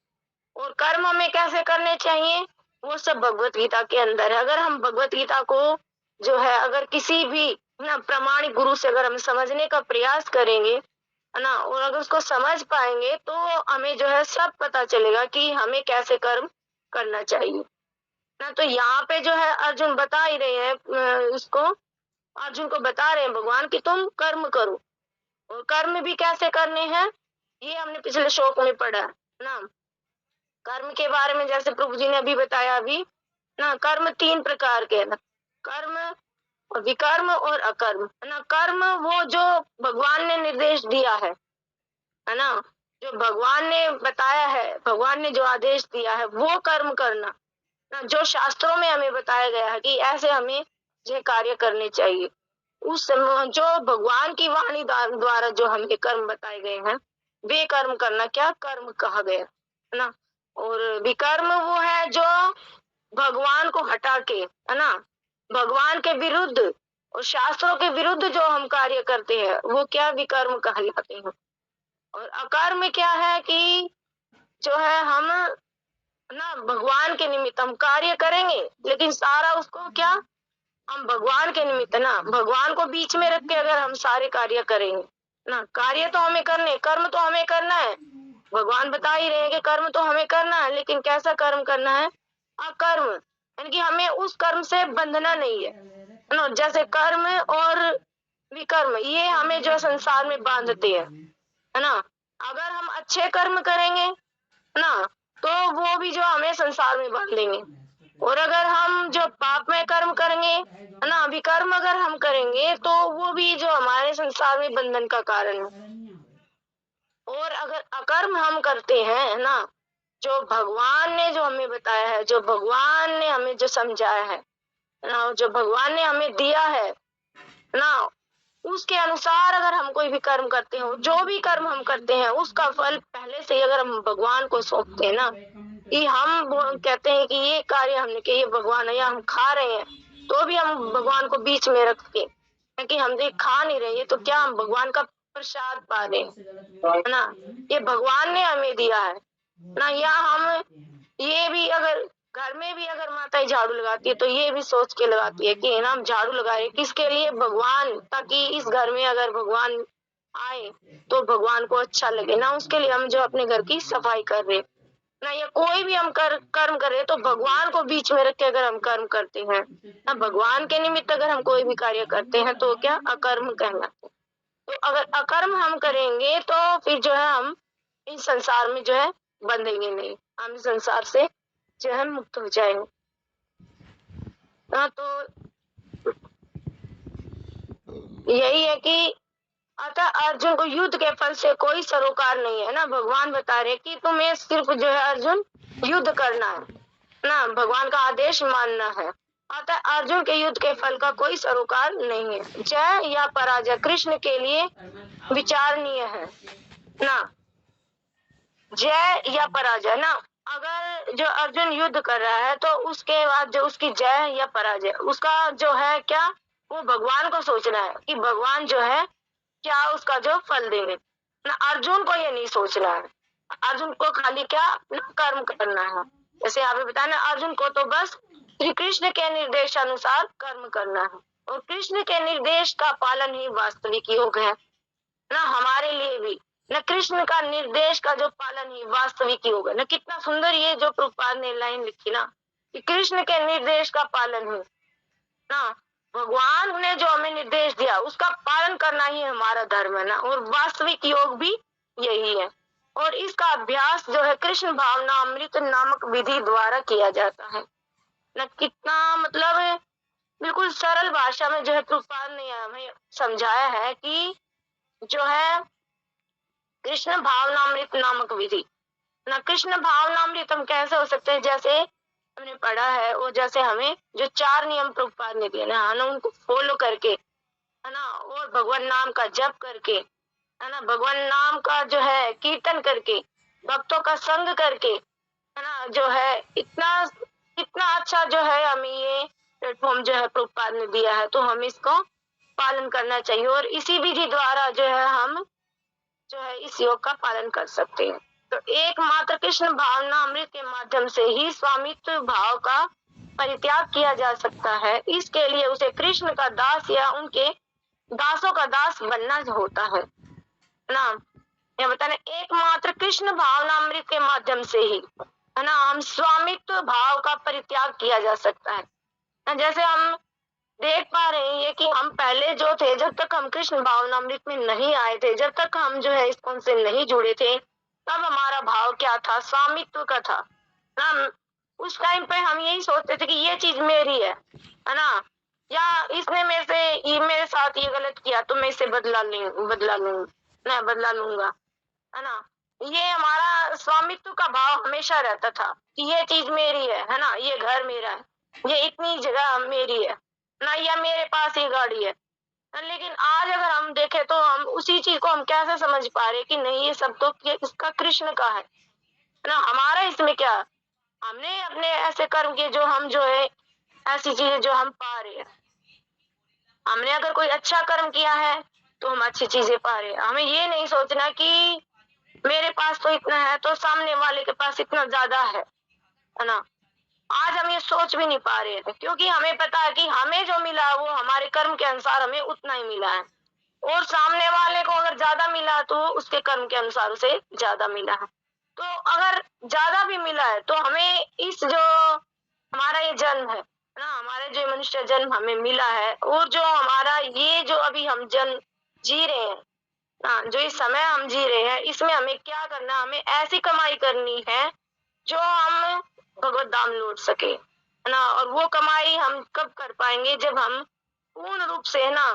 और कर्म हमें कैसे करने चाहिए वो सब भगवत गीता के अंदर है। अगर हम भगवत गीता को जो है अगर किसी भी ना प्रामाणिक गुरु से अगर हम समझने का प्रयास करेंगे है ना। और अगर उसको समझ पाएंगे तो हमें जो है सब पता चलेगा कि हमें कैसे कर्म करना चाहिए ना। तो यहाँ पे जो है अर्जुन बता ही रहे हैं इसको, अर्जुन को बता रहे हैं भगवान कि तुम कर्म करो, और कर्म भी कैसे करने हैं ये हमने पिछले श्लोक में पढ़ा है ना। कर्म के बारे में जैसे प्रभु जी ने अभी बताया अभी ना, कर्म 3 प्रकार के है ना, कर्म और विकर्म और अकर्म है ना। कर्म वो जो भगवान ने निर्देश दिया है ना, जो भगवान ने बताया है, भगवान ने जो आदेश दिया है वो कर्म करना ना, जो शास्त्रों में हमें बताया गया है कि ऐसे हमें ये कार्य करने चाहिए, उस जो भगवान की वाणी द्वारा जो हमें कर्म बताए गए हैं वे कर्म करना क्या कर्म कहा गया है ना। और विकर्म वो है जो भगवान को हटा के है ना, भगवान के विरुद्ध और शास्त्रों के विरुद्ध जो हम कार्य करते हैं वो क्या विकर्म कहलाते हैं। और अकर्म क्या है कि जो है हम ना भगवान के निमित्त हम कार्य करेंगे, लेकिन सारा उसको क्या हम भगवान के निमित्त ना, भगवान को बीच में रख के अगर हम सारे कार्य करेंगे ना, कार्य तो हमें करने, कर्म तो हमें करना है, भगवान बता ही रहे हैं कि कर्म तो हमें करना है, लेकिन कैसा कर्म करना है अकर्म, यानी कि हमें उस कर्म से बंधना नहीं है ना। जैसे कर्म और विकर्म ये हमें जो संसार में बांधते हैं है ना। अगर हम अच्छे कर्म करेंगे ना तो वो भी जो हमें संसार में बांधेंगे, और अगर हम जो पाप में कर्म करेंगे है ना, विकर्म अगर हम करेंगे तो वो भी जो हमारे संसार में बंधन का कारण है। और अगर अकर्म हम करते हैं ना, जो भगवान ने जो हमें बताया है, जो भगवान ने हमें जो समझाया है ना, जो भगवान ने हमें दिया है ना, उसके अनुसार अगर हम कोई भी कर्म करते हो, जो भी कर्म हम करते हैं उसका फल पहले से ही अगर हम भगवान को सौंपते हैं ना, कि हम कहते हैं कि ये कार्य हमने किया, ये भगवान है, या हम खा रहे हैं तो भी हम भगवान को बीच में रख के, क्योंकि हम देख खा नहीं रहे तो क्या हम भगवान का प्रसाद पा रहे हैं ना, ये भगवान ने हमें दिया है ना। या हम ये भी अगर घर में भी अगर माता झाड़ू लगाती है तो ये भी सोच के लगाती है कि ना हम झाड़ू लगा रहे किसके लिए, भगवान, ताकि इस घर में अगर भगवान आए तो भगवान को अच्छा लगे ना, उसके लिए हम जो अपने घर की सफाई कर रहे ना, या कोई भी हम कर्म कर रहे तो भगवान को बीच में रख के अगर हम कर्म करते हैं ना, भगवान के निमित्त अगर हम कोई भी कार्य करते हैं तो क्या अकर्म कहलाते। तो अगर अकर्म हम करेंगे तो फिर जो है हम इस संसार में जो है बंधेंगे नहीं, हम इस संसार से जो है मुक्त हो जाएंगे। तो यही है कि अतः अर्जुन को युद्ध के फल से कोई सरोकार नहीं है ना। भगवान बता रहे कि तुम्हें सिर्फ जो है अर्जुन युद्ध करना है ना, भगवान का आदेश मानना है। अतः अर्जुन के युद्ध के फल का कोई सरोकार नहीं है, जय या पराजय कृष्ण के लिए विचारणीय है ना, जय या पराजय ना। अगर जो अर्जुन युद्ध कर रहा है तो उसके बाद जो उसकी जय या पराजय उसका जो है क्या, वो भगवान को सोचना है कि भगवान जो है क्या उसका जो फल देंगे ना, अर्जुन को ये नहीं सोचना है। अर्जुन को खाली क्या कर्म करना है, जैसे यहाँ पे बताया ना, अर्जुन को तो बस श्री कृष्ण के निर्देशानुसार कर्म करना है, और कृष्ण के निर्देश का पालन ही वास्तविक योग है ना हमारे लिए भी न। कृष्ण का निर्देश का जो पालन ही वास्तविक योग है ना। कितना सुंदर ये जो प्रभुपाद ने लाइन लिखी ना, कि कृष्ण के निर्देश का पालन है ना, भगवान ने जो हमें निर्देश दिया उसका पालन करना ही हमारा धर्म है ना, और वास्तविक योग भी यही है। और इसका अभ्यास जो है कृष्ण भावना अमृत नामक विधि द्वारा किया जाता है ना। कितना मतलब बिल्कुल सरल भाषा में जो है प्रभुपाद ने हमें समझाया है कि जो है कृष्ण भावनामृत नामक विधि ना। कृष्ण भावनामृत हम कैसे हो सकते हैं, जैसे हमने पढ़ा है, और जैसे हमें जो 4 नियम प्रभुपाद ने दिए ना, उनको फॉलो करके है ना, और भगवान नाम का जप करके है ना, भगवान नाम का जो है कीर्तन करके, भक्तों का संग करके है ना, जो है इतना अच्छा जो है हमें ये प्लेटफॉर्म जो है प्रभुपाद ने दिया है, तो हम इसको पालन करना चाहिए, और इसी विधि द्वारा जो है हम जो है इस योग का पालन कर सकते हैं। तो एकमात्र कृष्ण भावना अमृत के माध्यम से ही स्वामित्व भाव का परित्याग किया जा सकता है। इसके लिए उसे कृष्ण का दास या उनके दासों का दास बनना होता है ना, ये बताने एकमात्र कृष्ण भावनामृत के माध्यम से ही, है ना, हम स्वामित्व भाव का परित्याग किया जा सकता है ना। जैसे हम देख पा रहे हैं कि हम पहले जो थे, जब तक हम कृष्ण भावनामृत में नहीं आए थे, जब तक हम जो है इस्कॉन से नहीं जुड़े थे, तब हमारा भाव क्या था, स्वामित्व का था ना। उस टाइम पे हम यही सोचते थे कि ये चीज मेरी है ना, या इसने मेरे साथ ये गलत किया तो मैं इसे बदला लूंगा, है ना। ये हमारा स्वामित्व का भाव हमेशा रहता था कि ये चीज मेरी है ना, ये घर मेरा है, ये इतनी जगह मेरी है ना, या मेरे पास ये गाड़ी है। लेकिन आज अगर हम देखें तो हम उसी चीज को हम कैसे समझ पा रहे कि नहीं, ये सब तो इसका कृष्ण का है ना, हमारा इसमें क्या। हमने अपने ऐसे कर्म किए जो हम जो है ऐसी चीजें जो हम पा रहे हैं। हमने अगर कोई अच्छा कर्म किया है तो हम अच्छी चीजें पा रहे हैं। हमें ये नहीं सोचना कि मेरे पास तो इतना है तो सामने वाले के पास इतना ज्यादा है ना। आज हम ये सोच भी नहीं पा रहे हैं क्योंकि हमें पता है कि हमें जो मिला वो हमारे कर्म के अनुसार हमें उतना ही मिला है, और सामने वाले को अगर ज्यादा मिला तो उसके कर्म के अनुसार उसे ज्यादा मिला है। तो अगर ज्यादा भी मिला है तो हमें इस जो हमारा ये जन्म है ना, हमारा जो मनुष्य जन्म हमें मिला है, और जो हमारा ये जो अभी हम जन्म जी रहे हैं ना, जो इस समय हम जी रहे हैं, इसमें हमें क्या करना, हमें ऐसी कमाई करनी है जो हम भगवत धाम लौट सके, है ना। और वो कमाई हम कब कर पाएंगे, जब हम पूर्ण रूप से, है ना,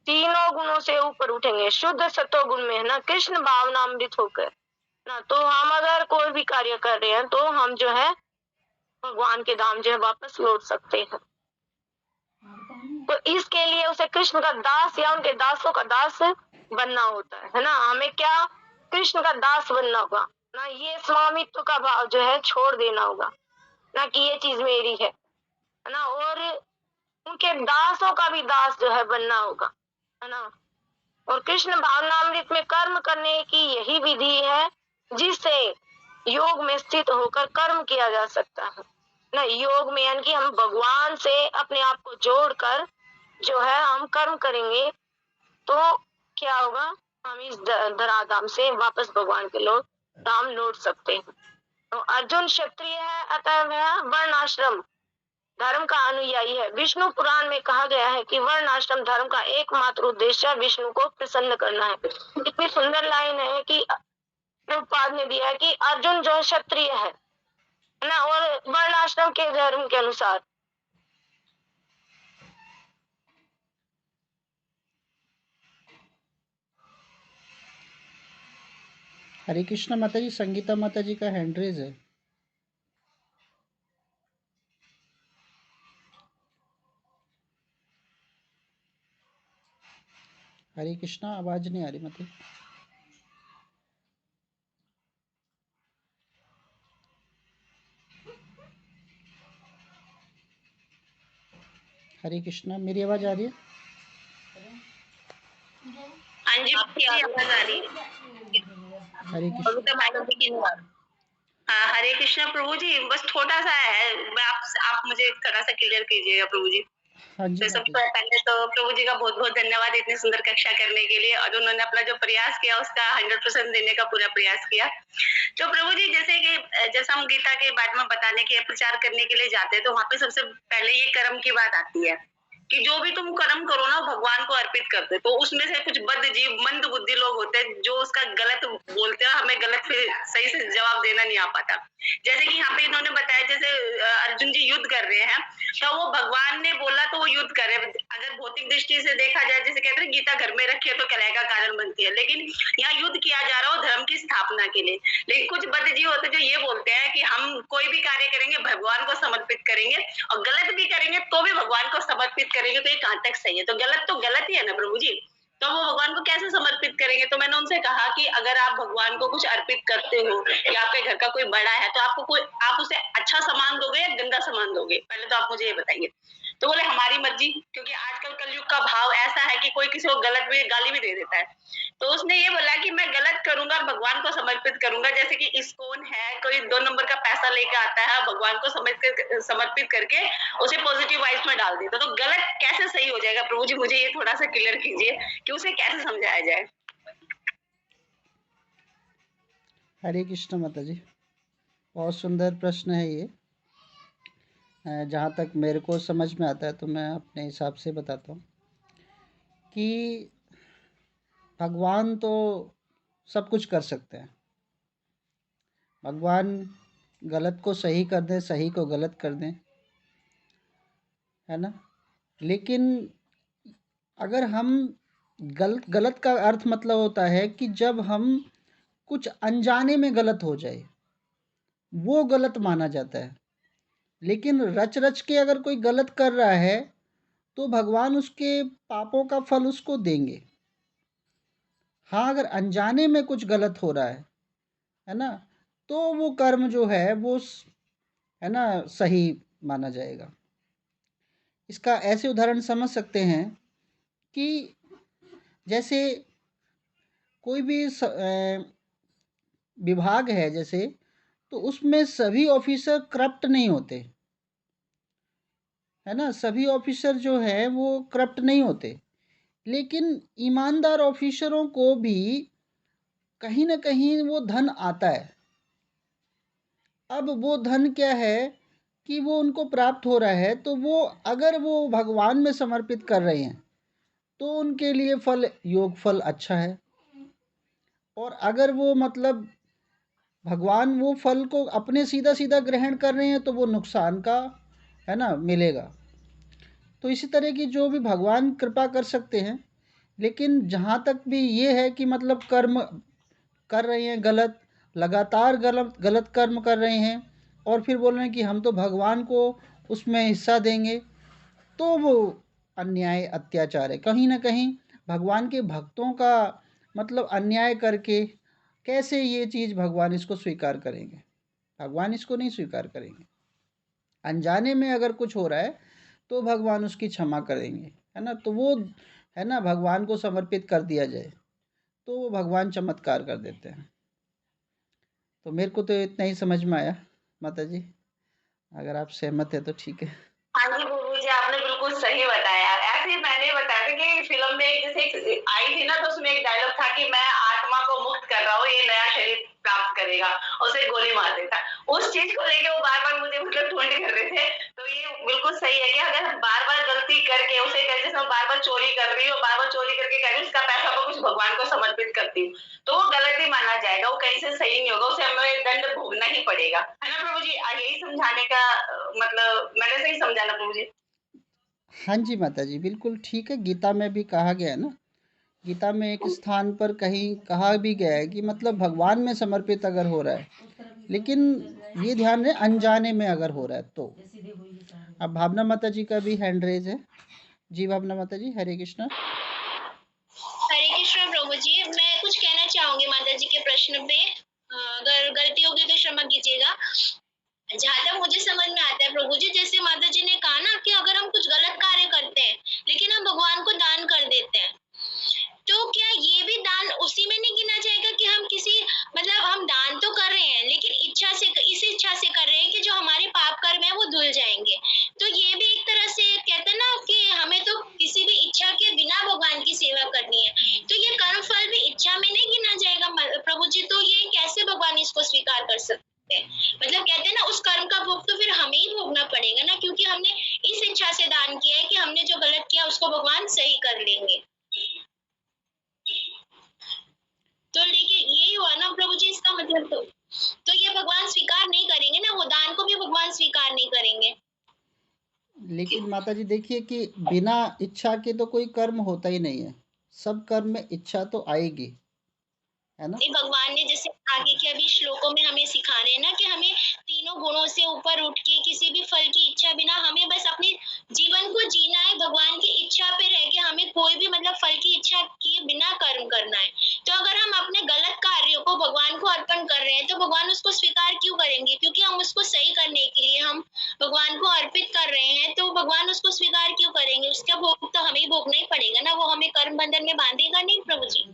तीनों गुणों से ऊपर उठेंगे, शुद्ध सत्व गुण में, है ना, कृष्ण भावनामृत होकर ना। तो हम अगर कोई भी कार्य कर रहे हैं तो हम जो है भगवान के धाम जो है वापस लौट सकते हैं। तो इसके लिए उसे कृष्ण का दास या उनके दासों का दास बनना होता है ना। हमें क्या, कृष्ण का दास बनना होगा ना, ये स्वामित्व का भाव जो है छोड़ देना होगा ना, कि ये चीज मेरी है ना, और उनके दासों का भी दास जो है बनना होगा, है ना। और कृष्ण भावनामृत में कर्म करने की यही विधि है जिससे योग में स्थित होकर कर्म किया जा सकता है ना। योग में यानी कि हम भगवान से अपने आप को जोड़कर जो है हम कर्म करेंगे तो क्या होगा, हम इस धराधाम से वापस भगवान के धाम लौट सकते हैं। तो अर्जुन क्षत्रिय है, अतः वह वर्णाश्रम धर्म का अनुयायी है। विष्णु पुराण में कहा गया है कि वर्णाश्रम धर्म का एकमात्र उद्देश्य विष्णु को प्रसन्न करना है। इतनी सुंदर लाइन है कि प्रभुपाद ने दिया है कि अर्जुन जो क्षत्रिय है ना, और वर्णाश्रम के धर्म के अनुसार। हरे कृष्णा माता जी, संगीता माता जी का हैंड रेज है। हरे कृष्णा, आवाज नहीं आ रही माता जी। हरे कृष्णा, मेरी आवाज आ रही है? हाँ जी, आपकी आवाज आ रही है। हरे कृष्णा। हाँ, हरे कृष्णा प्रभु जी, बस छोटा सा है, आप मुझे थोड़ा सा क्लियर कीजिएगा प्रभु जी। हाँ जी, तो सबसे पहले तो प्रभु जी का बहुत बहुत धन्यवाद इतनी सुंदर कक्षा करने के लिए, और उन्होंने अपना जो प्रयास किया उसका 100% देने का पूरा प्रयास किया। तो प्रभु जी, जैसे हम गीता के बारे में बताने के प्रचार करने के लिए जाते हैं तो वहाँ पे सबसे पहले ये कर्म की बात आती है कि जो भी तुम कर्म करो ना भगवान को अर्पित करते। तो उसमें से कुछ बद्ध जीव मंद बुद्धि लोग होते हैं जो उसका गलत बोलते हैं, हमें गलत फिर सही से जवाब देना नहीं आ पाता। जैसे कि यहाँ पे इन्होंने बताया, जैसे अर्जुन जी युद्ध कर रहे हैं तो वो भगवान ने बोला तो वो युद्ध करे। अगर भौतिक दृष्टि से देखा जाए, जैसे कहते हैं गीता घर में रखी है तो कलह का कारण बनती है, लेकिन यहाँ युद्ध किया जा रहा हो धर्म की स्थापना के लिए। लेकिन कुछ बद्ध जीव होते हैं जो ये बोलते हैं कि हम कोई भी कार्य करेंगे भगवान को समर्पित करेंगे, और गलत भी करेंगे तो भी भगवान को समर्पित करेंगे। तो ये कहाँ तक सही है? तो गलत तो गलत ही है ना प्रभु जी, तो वो भगवान को कैसे समर्पित करेंगे? तो मैंने उनसे कहा कि अगर आप भगवान को कुछ अर्पित करते हो या आपके घर का कोई बड़ा है तो आप उसे अच्छा सामान दोगे या गंदा सामान दोगे? पहले तो आप मुझे ये बताइए। तो बोले हमारी मर्जी, क्योंकि आजकल कलयुग का भाव ऐसा है कि कोई किसी को गलत भी गाली भी दे देता है। तो उसने ये बोला कि मैं गलत करूंगा और भगवान को समर्पित करूंगा। जैसे कि इस्कॉन है, कोई 2 नंबर का पैसा लेके आता है, भगवान को समर्पित करके उसे पॉजिटिव वाइब्स में डाल देता। तो गलत कैसे सही हो जाएगा प्रभु जी? मुझे ये थोड़ा सा क्लियर कीजिए कि उसे कैसे समझाया जाए। हरे कृष्ण माता जी, बहुत सुंदर प्रश्न है ये। जहाँ तक मेरे को समझ में आता है तो मैं अपने हिसाब से बताता हूँ कि भगवान तो सब कुछ कर सकते हैं। भगवान गलत को सही कर दें, सही को गलत कर दें, है ना। लेकिन अगर हम गलत गलत का अर्थ मतलब होता है कि जब हम कुछ अनजाने में गलत हो जाए, वो गलत माना जाता है। लेकिन रच रच के अगर कोई गलत कर रहा है तो भगवान उसके पापों का फल उसको देंगे। हाँ, अगर अनजाने में कुछ गलत हो रहा है ना, तो वो कर्म जो है वो है ना सही माना जाएगा। इसका ऐसे उदाहरण समझ सकते हैं कि जैसे कोई भी विभाग है जैसे, तो उसमें सभी ऑफिसर करप्ट नहीं होते, है ना। सभी ऑफिसर जो है वो करप्ट नहीं होते, लेकिन ईमानदार ऑफिसरों को भी कहीं न कहीं वो धन आता है। अब वो धन क्या है कि वो उनको प्राप्त हो रहा है, तो वो अगर वो भगवान में समर्पित कर रहे हैं तो उनके लिए फल योग फल अच्छा है। और अगर वो मतलब भगवान वो फल को अपने सीधा सीधा ग्रहण कर रहे हैं तो वो नुकसान का है ना मिलेगा। तो इसी तरह की जो भी भगवान कृपा कर सकते हैं, लेकिन जहाँ तक भी ये है कि मतलब कर्म कर रहे हैं गलत, लगातार गलत गलत कर्म कर रहे हैं और फिर बोल रहे हैं कि हम तो भगवान को उसमें हिस्सा देंगे, तो वो अन्याय अत्याचार है। कहीं न कहीं भगवान के भक्तों का मतलब अन्याय करके कैसे ये चीज़ भगवान इसको स्वीकार करेंगे? भगवान इसको नहीं स्वीकार करेंगे। अनजाने में अगर कुछ हो रहा है तो भगवान उसकी क्षमा करेंगे, है ना। तो वो है ना भगवान को समर्पित कर दिया जाए तो वो भगवान चमत्कार कर देते हैं। तो मेरे को तो इतना ही समझ में आया माता जी, अगर आप सहमत है तो ठीक है। हाँ जी बुबू जी, आपने बिल्कुल सही बताया। ऐसे ही मैंने बताया था कि फिल्म में जैसे एक आई थी ना, तो उसमें एक डायलॉग था कि मैं आत्मा को मुक्त कर रहा हूँ, ये नया शरीर प्राप्त करेगा, और उसे गोली मार देता। उस चीज को लेके वो बार बार मुझे मतलब टोंट कर रहे थे। तो ये बिल्कुल सही है कि अगर हम बार बार गलती करके उसे कर, जैसे बार बार चोरी कर रही हूँ, बार बार चोरी करके कर रही हूँ, उसका पैसा मैं कुछ भगवान को समर्पित करती हूँ, तो वो गलत ही माना जाएगा, वो कहीं से सही नहीं होगा, उसे हमें दंड भोगना ही पड़ेगा, है ना प्रभु जी। यही समझाने का मतलब मैंने सही समझा ना प्रभु जी? हाँ जी माता जी, बिल्कुल ठीक है। गीता में भी कहा गया है ना, गीता में एक स्थान पर कहीं कहा भी गया है कि मतलब भगवान में समर्पित अगर हो रहा है, लेकिन ये ध्यान रहे अनजाने में अगर हो रहा है तो। अब भावना माता जी का भी हैंड रेज है। जी भावना माता जी, हरे कृष्णा। हरे कृष्ण प्रभु जी, मैं कुछ कहना चाहूंगी माता जी के प्रश्न पे। अगर गलती होगी तो क्षमा कीजिएगा। जहाँ तक मुझे समझ में आता है प्रभु जी, जैसे माता जी ने कहा ना कि अगर हम कुछ गलत कार्य करते हैं लेकिन हम भगवान को दान कर देते हैं, तो क्या ये भी दान उसी में नहीं गिना जाएगा कि हम किसी मतलब हम दान तो कर रहे हैं लेकिन इस इच्छा से कर रहे हैं कि जो हमारे पाप कर्म है वो धुल जाएंगे। तो ये भी एक तरह से कहते हैं ना कि हमें तो किसी भी इच्छा के बिना भगवान की सेवा करनी है, तो ये कर्म फल भी इच्छा में नहीं गिना जाएगा प्रभु जी। तो ये कैसे भगवान इसको स्वीकार कर सकते हैं? मतलब कहते हैं ना उस कर्म का भोग तो फिर हमें ही भोगना पड़ेगा ना, क्योंकि हमने इस इच्छा से दान किया है कि हमने जो गलत किया उसको भगवान सही कर लेंगे। तो लेकिन यही हुआ ना प्रभु जी, इसका मतलब तो ये भगवान स्वीकार नहीं करेंगे ना, वो दान को भी भगवान स्वीकार नहीं करेंगे। लेकिन माता जी देखिए कि बिना इच्छा के तो कोई कर्म होता ही नहीं है। सब कर्म में इच्छा तो आएगी, है ना। भगवान ने जैसे आगे के अभी श्लोकों में हमें सिखा रहे हैं ना कि हमें तीनों गुणों से ऊपर उठ के किसी भी फल की इच्छा बिना हमें बस अपने जीवन को जीना है, भगवान की इच्छा पे रह के हमें कोई भी मतलब फल की इच्छा किए बिना कर्म करना है। तो अगर हम अपने गलत कार्यों को भगवान को अर्पण कर रहे हैं तो भगवान उसको स्वीकार क्यों करेंगे? क्योंकि हम उसको सही करने के लिए हम भगवान को अर्पित कर रहे हैं, तो भगवान उसको स्वीकार क्यों करेंगे? उसका भोग तो हमें ही भोगना ही पड़ेगा ना, वो हमें कर्म बंधन में बांधेगा नहीं प्रभु जी।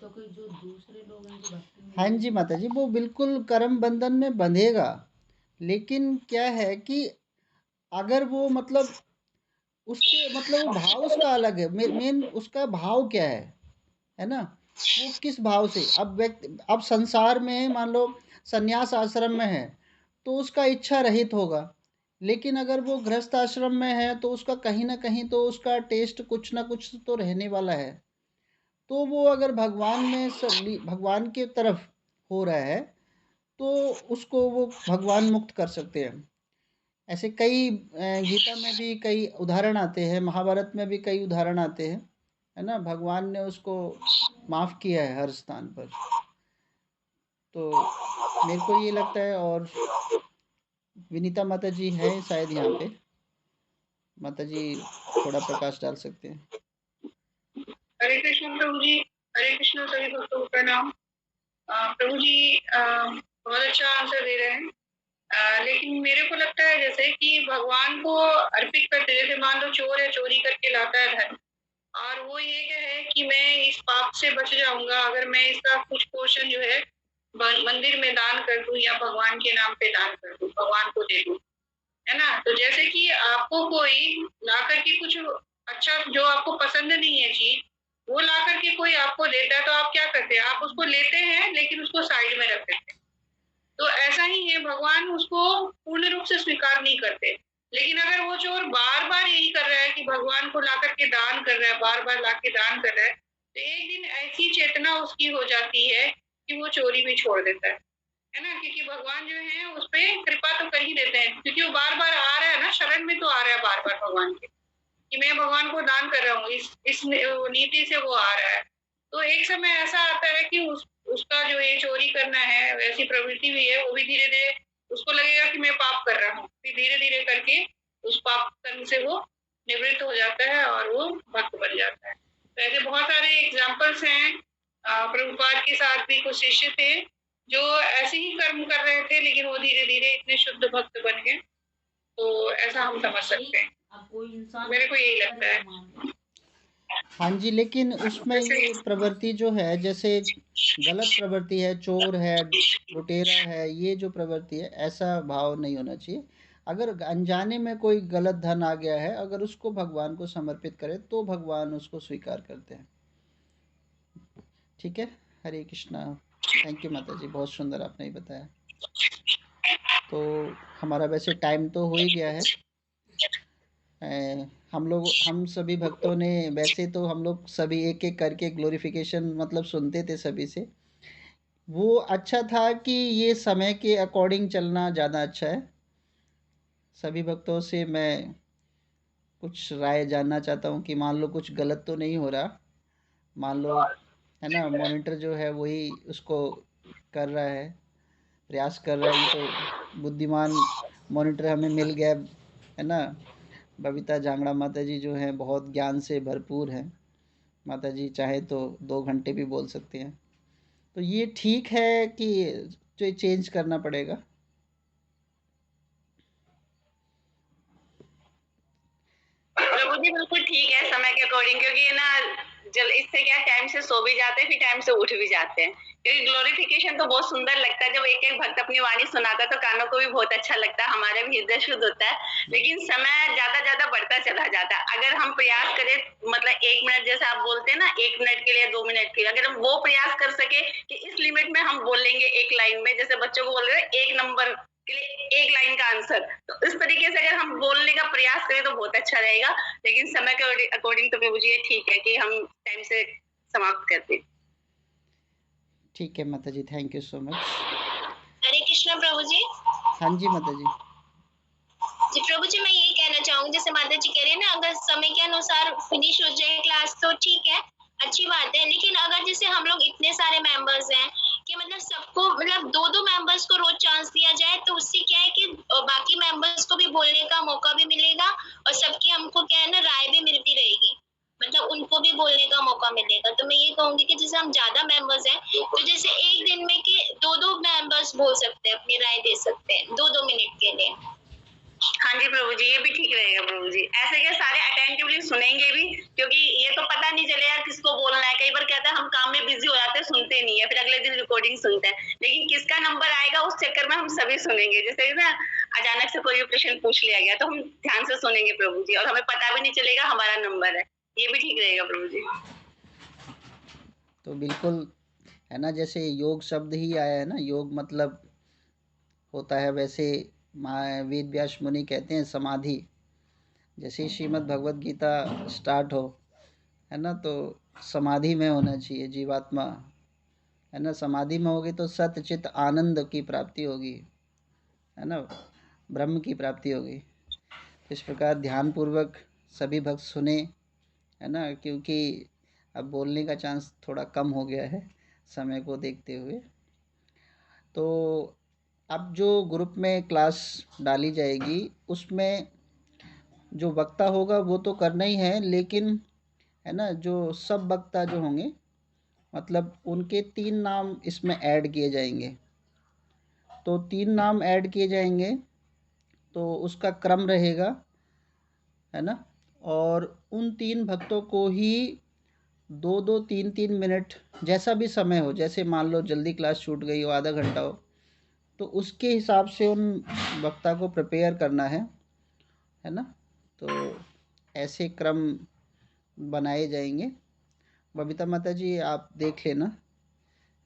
हाँ जी माता जी, वो बिल्कुल कर्म बंधन में बंधेगा। लेकिन क्या है कि अगर वो मतलब उसके मतलब वो भाव उसका अलग है। मेन उसका भाव क्या है ना। वो किस भाव से अब व्यक्ति अब संसार में मान लो संन्यास आश्रम में है तो उसका इच्छा रहित होगा, लेकिन अगर वो गृहस्थ आश्रम में है तो उसका कहीं ना कहीं तो उसका टेस्ट कुछ ना कुछ तो रहने वाला है। तो वो अगर भगवान की तरफ हो रहा है तो उसको वो भगवान मुक्त कर सकते हैं। ऐसे कई गीता में भी कई उदाहरण आते हैं, महाभारत में भी कई उदाहरण आते हैं, है ना। भगवान ने उसको माफ़ किया है हर स्थान पर। तो मेरे को ये लगता है। और विनीता माता जी है शायद यहाँ पे, माता जी थोड़ा प्रकाश डाल सकते हैं। हरे कृष्ण प्रभु जी, हरे कृष्ण सभी भक्तों को प्रणाम। प्रभु जी बहुत अच्छा आंसर दे रहे हैं। लेकिन मेरे को लगता है जैसे कि भगवान को अर्पित करते, जैसे मान लो चोर है, चोरी करके लाता है धन, और वो ये कहे कि मैं इस पाप से बच जाऊंगा अगर मैं इसका कुछ पोर्शन जो है मंदिर में दान कर दूं या भगवान के नाम पे दान कर दूं, भगवान को दे दूं, है ना। तो जैसे कि आपको कोई ला करके कुछ अच्छा जो आपको पसंद नहीं है चीज, वो ला करके कोई आपको देता है तो आप क्या करते हैं, आप उसको लेते हैं लेकिन उसको साइड में रख देते हैं। तो ऐसा ही है, भगवान उसको पूर्ण रूप से स्वीकार नहीं करते। लेकिन अगर वो चोर बार बार यही कर रहा है कि भगवान को ला करके दान कर रहा है, बार बार ला के दान कर रहा है, तो एक दिन ऐसी चेतना उसकी हो जाती है कि वो चोरी भी छोड़ देता है ना। क्योंकि भगवान जो है उस पर कृपा तो कर ही देते हैं, क्योंकि वो बार बार आ रहा है ना, शरण में तो आ रहा है बार बार भगवान के, कि मैं भगवान को दान कर रहा हूँ, इस नीति से वो आ रहा है। तो एक समय ऐसा आता है कि उसका जो ये चोरी करना है वैसी प्रवृत्ति भी है, वो भी धीरे धीरे उसको लगेगा कि मैं पाप कर रहा हूँ, फिर धीरे धीरे करके उस पाप कर्म से वो निवृत्त हो जाता है और वो भक्त बन जाता है। तो ऐसे बहुत सारे एग्जाम्पल्स हैं। प्रभुपाद के साथ भी कुछ शिष्य थे जो ऐसे ही कर्म कर रहे थे, लेकिन वो धीरे धीरे इतने शुद्ध भक्त बन गए। तो ऐसा हम समझ सकते हैं, मेरे को यही लगता है। हाँ जी, लेकिन उसमें ये प्रवृत्ति जो है, जैसे गलत प्रवृत्ति है, चोर है, लुटेरा है, ये जो प्रवृत्ति है, ऐसा भाव नहीं होना चाहिए। अगर अनजाने में कोई गलत धन आ गया है, अगर उसको भगवान को समर्पित करे तो भगवान उसको स्वीकार करते हैं। ठीक है, हरे कृष्णा। थैंक यू माता जी, बहुत सुंदर आपने बताया। तो हमारा वैसे टाइम तो हो ही गया है। हम सभी भक्तों ने, वैसे तो हम लोग सभी एक एक करके ग्लोरिफिकेशन मतलब सुनते थे सभी से। वो अच्छा था कि ये समय के अकॉर्डिंग चलना ज़्यादा अच्छा है। सभी भक्तों से मैं कुछ राय जानना चाहता हूँ कि मान लो कुछ गलत तो नहीं हो रहा, मान लो, है ना, मॉनिटर जो है वही उसको कर रहा है, प्रयास कर रहा है। ये तो बुद्धिमान मॉनिटर हमें मिल गया, है ना। बबीता जांगड़ा माता जी जो हैं बहुत ज्ञान से भरपूर हैं। माता जी चाहे तो 2 घंटे भी बोल सकते हैं। तो ये ठीक है कि जो चेंज करना पड़ेगा। प्रभु जी बिल्कुल ठीक है समय के अकॉर्डिंग, क्योंकि ना जल इससे क्या टाइम से सो भी जाते हैं, फिर टाइम से उठ भी जाते हैं। क्योंकि ग्लोरिफिकेशन तो बहुत सुंदर लगता है, जब एक एक भक्त अपनी वाणी सुनाता है तो कानों को भी बहुत अच्छा लगता है, हमारे भी हृदय शुद्ध होता है। लेकिन समय ज्यादा ज्यादा बढ़ता चला जाता है। अगर हम प्रयास करें, मतलब 1 मिनट जैसे आप बोलते हैं ना, 1 मिनट के लिए 2 मिनट के लिए, अगर हम वो प्रयास कर सके कि इस लिमिट में हम बोलेंगे एक लाइन में, जैसे बच्चों को बोल रहे हैं 1 नंबर के लिए 1 लाइन का आंसर, तो इस तरीके से अगर हम बोलने का प्रयास करें तो बहुत अच्छा रहेगा। लेकिन समय के अकॉर्डिंग तो प्रभु जी ये ठीक है कि हम टाइम से समाप्त कर दें। ठीक है माता जी, थैंक यू सो मच। हरे कृष्णा प्रभु जी। हाँ जी माता जी। जी प्रभु जी, मैं यही कहना चाहूंगी, जैसे माता जी कह रही है ना, अगर समय के अनुसार फिनिश हो जाए क्लास तो ठीक है, अच्छी बात है। लेकिन अगर जैसे हम लोग इतने सारे मेंबर्स हैं कि मतलब सबको, मतलब 2-2 मेंबर्स को रोज चांस दिया जाए, तो उससे क्या है कि बाकी मेंबर्स को भी बोलने का मौका भी मिलेगा और सबकी हमको क्या है ना, राय भी मिलती रहेगी, मतलब उनको भी बोलने का मौका मिलेगा। तो मैं ये कहूंगी कि जैसे हम ज्यादा मेंबर्स हैं तो जैसे एक दिन में कि 2-2 मेंबर्स बोल सकते हैं, अपनी राय दे सकते हैं 2-2 मिनट के लिए। हाँ जी प्रभु जी, ये भी ठीक रहेगा प्रभु जी। ऐसे क्या सारे अटेंटिवली सुनेंगे भी, क्योंकि ये तो पता नहीं चलेगा किसको बोलना है। कई बार कहता है हम काम में बिजी हो जाते हैं, सुनते नहीं है, फिर अगले दिन रिकॉर्डिंग सुनते हैं। लेकिन किसका नंबर आएगा उस चक्कर में हम सभी सुनेंगे। जैसे ना अचानक से कोई प्रश्न पूछ लिया गया तो हम ध्यान से सुनेंगे प्रभु जी, और हमें पता भी नहीं चलेगा हमारा नंबर है। ये भी ठीक रहेगा प्रभु जी। तो बिल्कुल, है ना, जैसे योग शब्द ही आया है ना, योग मतलब होता है, वैसे वेद व्यास मुनि कहते हैं समाधि। जैसे ही श्रीमद् भगवद गीता स्टार्ट हो, है ना, तो समाधि में होना चाहिए जीवात्मा, है ना। समाधि में होगी तो सतचित आनंद की प्राप्ति होगी, है ना, ब्रह्म की प्राप्ति होगी। इस प्रकार ध्यानपूर्वक सभी भक्त सुने, है ना, क्योंकि अब बोलने का चांस थोड़ा कम हो गया है समय को देखते हुए। तो अब जो ग्रुप में क्लास डाली जाएगी उसमें जो वक्ता होगा वो तो करना ही है, लेकिन है ना, जो सब वक्ता जो होंगे मतलब उनके 3 नाम इसमें ऐड किए जाएंगे। तो 3 नाम ऐड किए जाएंगे तो उसका क्रम रहेगा, है ना। और उन 3 भक्तों को ही 2-2, 3-3 मिनट जैसा भी समय हो, जैसे मान लो जल्दी क्लास छूट गई हो, आधा घंटा हो, तो उसके हिसाब से उन वक्ता को प्रिपेयर करना है ना। तो ऐसे क्रम बनाए जाएंगे। बबीता माता जी आप देख लेना,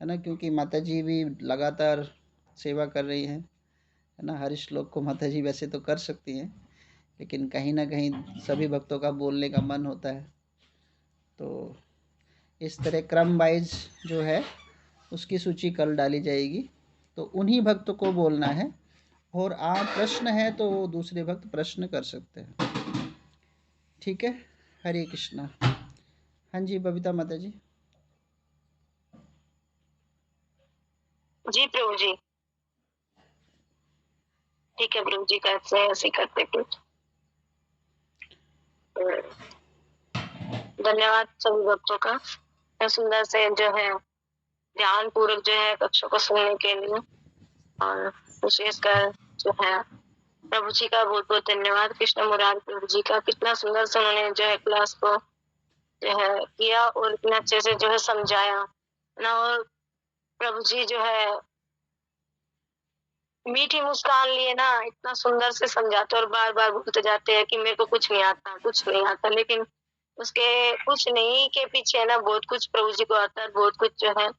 है ना, क्योंकि माता जी भी लगातार सेवा कर रही हैं, है ना। हर श्लोक को माता जी वैसे तो कर सकती हैं, लेकिन कहीं ना कहीं सभी भक्तों का बोलने का मन होता है। तो इस तरह क्रम वाइज जो है उसकी सूची कल डाली जाएगी, तो उन्हीं भक्तों को बोलना है। और आप प्रश्न है तो दूसरे भक्त प्रश्न कर सकते हैं, ठीक है। हरे कृष्णा। हाँ जी बबीता माता जी। जी प्रभु जी, ठीक है प्रभु जी, कैसे ऐसे करते कुछ। धन्यवाद सभी भक्तों का सुंदर से जो है ध्यान पूर्वक जो है कक्षा को सुनने के लिए, और विशेषकर जो है प्रभु जी का बहुत बहुत धन्यवाद। कृष्ण मुरारी प्रभु जी का, कितना सुंदर से उन्होंने जो है क्लास को जो है किया और इतने अच्छे से जो है समझाया ना। और प्रभु जी जो है मीठी मुस्कान लिए ना इतना सुंदर से समझाते और बार बार बोलते जाते हैं कि मेरे को कुछ नहीं आता, कुछ नहीं आता, लेकिन उसके कुछ नहीं के पीछे ना बहुत कुछ प्रभु जी को आता है, बहुत कुछ जो है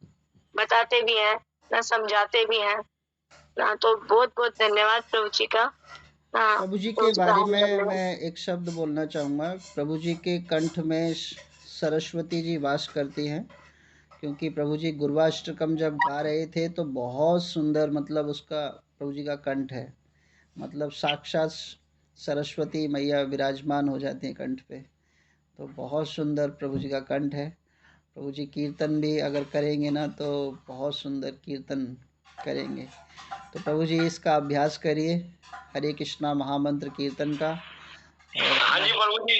बताते भी हैं ना, समझाते भी हैं ना। तो बहुत बहुत धन्यवाद प्रभु जी का। प्रभु जी के बारे में मैं एक शब्द बोलना चाहूँगा। प्रभु जी के कंठ में सरस्वती जी वास करती हैं, क्योंकि प्रभु जी गुरुवाष्टकम जब गा रहे थे तो बहुत सुंदर, मतलब उसका प्रभु जी का कंठ है, मतलब साक्षात सरस्वती मैया विराजमान हो जाती हैं कंठ पे। तो बहुत सुंदर प्रभु जी का कंठ है। प्रभु जी कीर्तन भी अगर करेंगे ना तो बहुत सुंदर कीर्तन करेंगे। तो प्रभु जी इसका अभ्यास करिए, हरे कृष्णा महामंत्र कीर्तन का। हाँ जी प्रभु जी,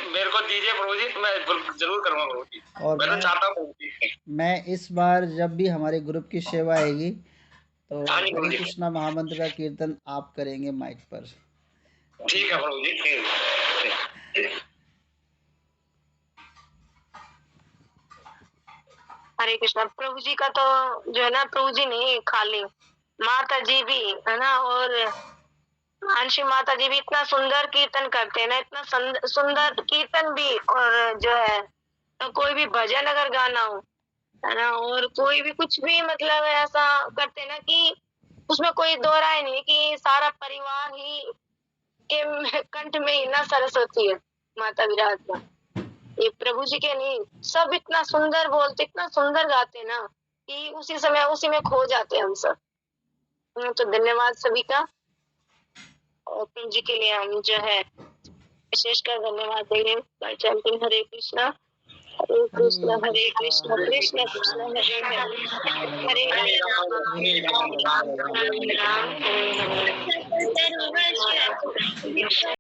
मेरे को दीजिए प्रभु जी, मैं जरूर करूँगा प्रभु जी। और मैं तो चाहता हूँ मैं इस बार जब भी हमारे ग्रुप की सेवा आएगी तो हरे कृष्णा महामंत्र का कीर्तन आप करेंगे माइक पर। ठीक है प्रभु जी। हरे कृष्णा। प्रभु जी का तो जो है ना, प्रभु जी नहीं खाली माता जी भी है ना, और आंशी माता जी भी इतना सुंदर कीर्तन करते हैं ना, इतना सुंदर कीर्तन भी। और जो है तो कोई भी भजन अगर गाना हो, है ना, और कोई भी कुछ भी मतलब ऐसा करते ना कि उसमें कोई दो राय नहीं कि सारा परिवार ही के कंठ में ही ना सरस्वती है माता विराजमान। ये प्रभु जी के नहीं, सब इतना सुंदर बोलते, इतना सुंदर गाते ना कि उसी समय उसी में खो जाते हम सब। तो धन्यवाद सभी का। और प्रभु जी के लिए हम जो है विशेषकर धन्यवाद देंगे बाय चैंपिंग हरे कृष्णा हरे कृष्ण हरे कृष्ण कृष्ण कृष्ण हरे हरे हरे राम राम राम हरे हरे।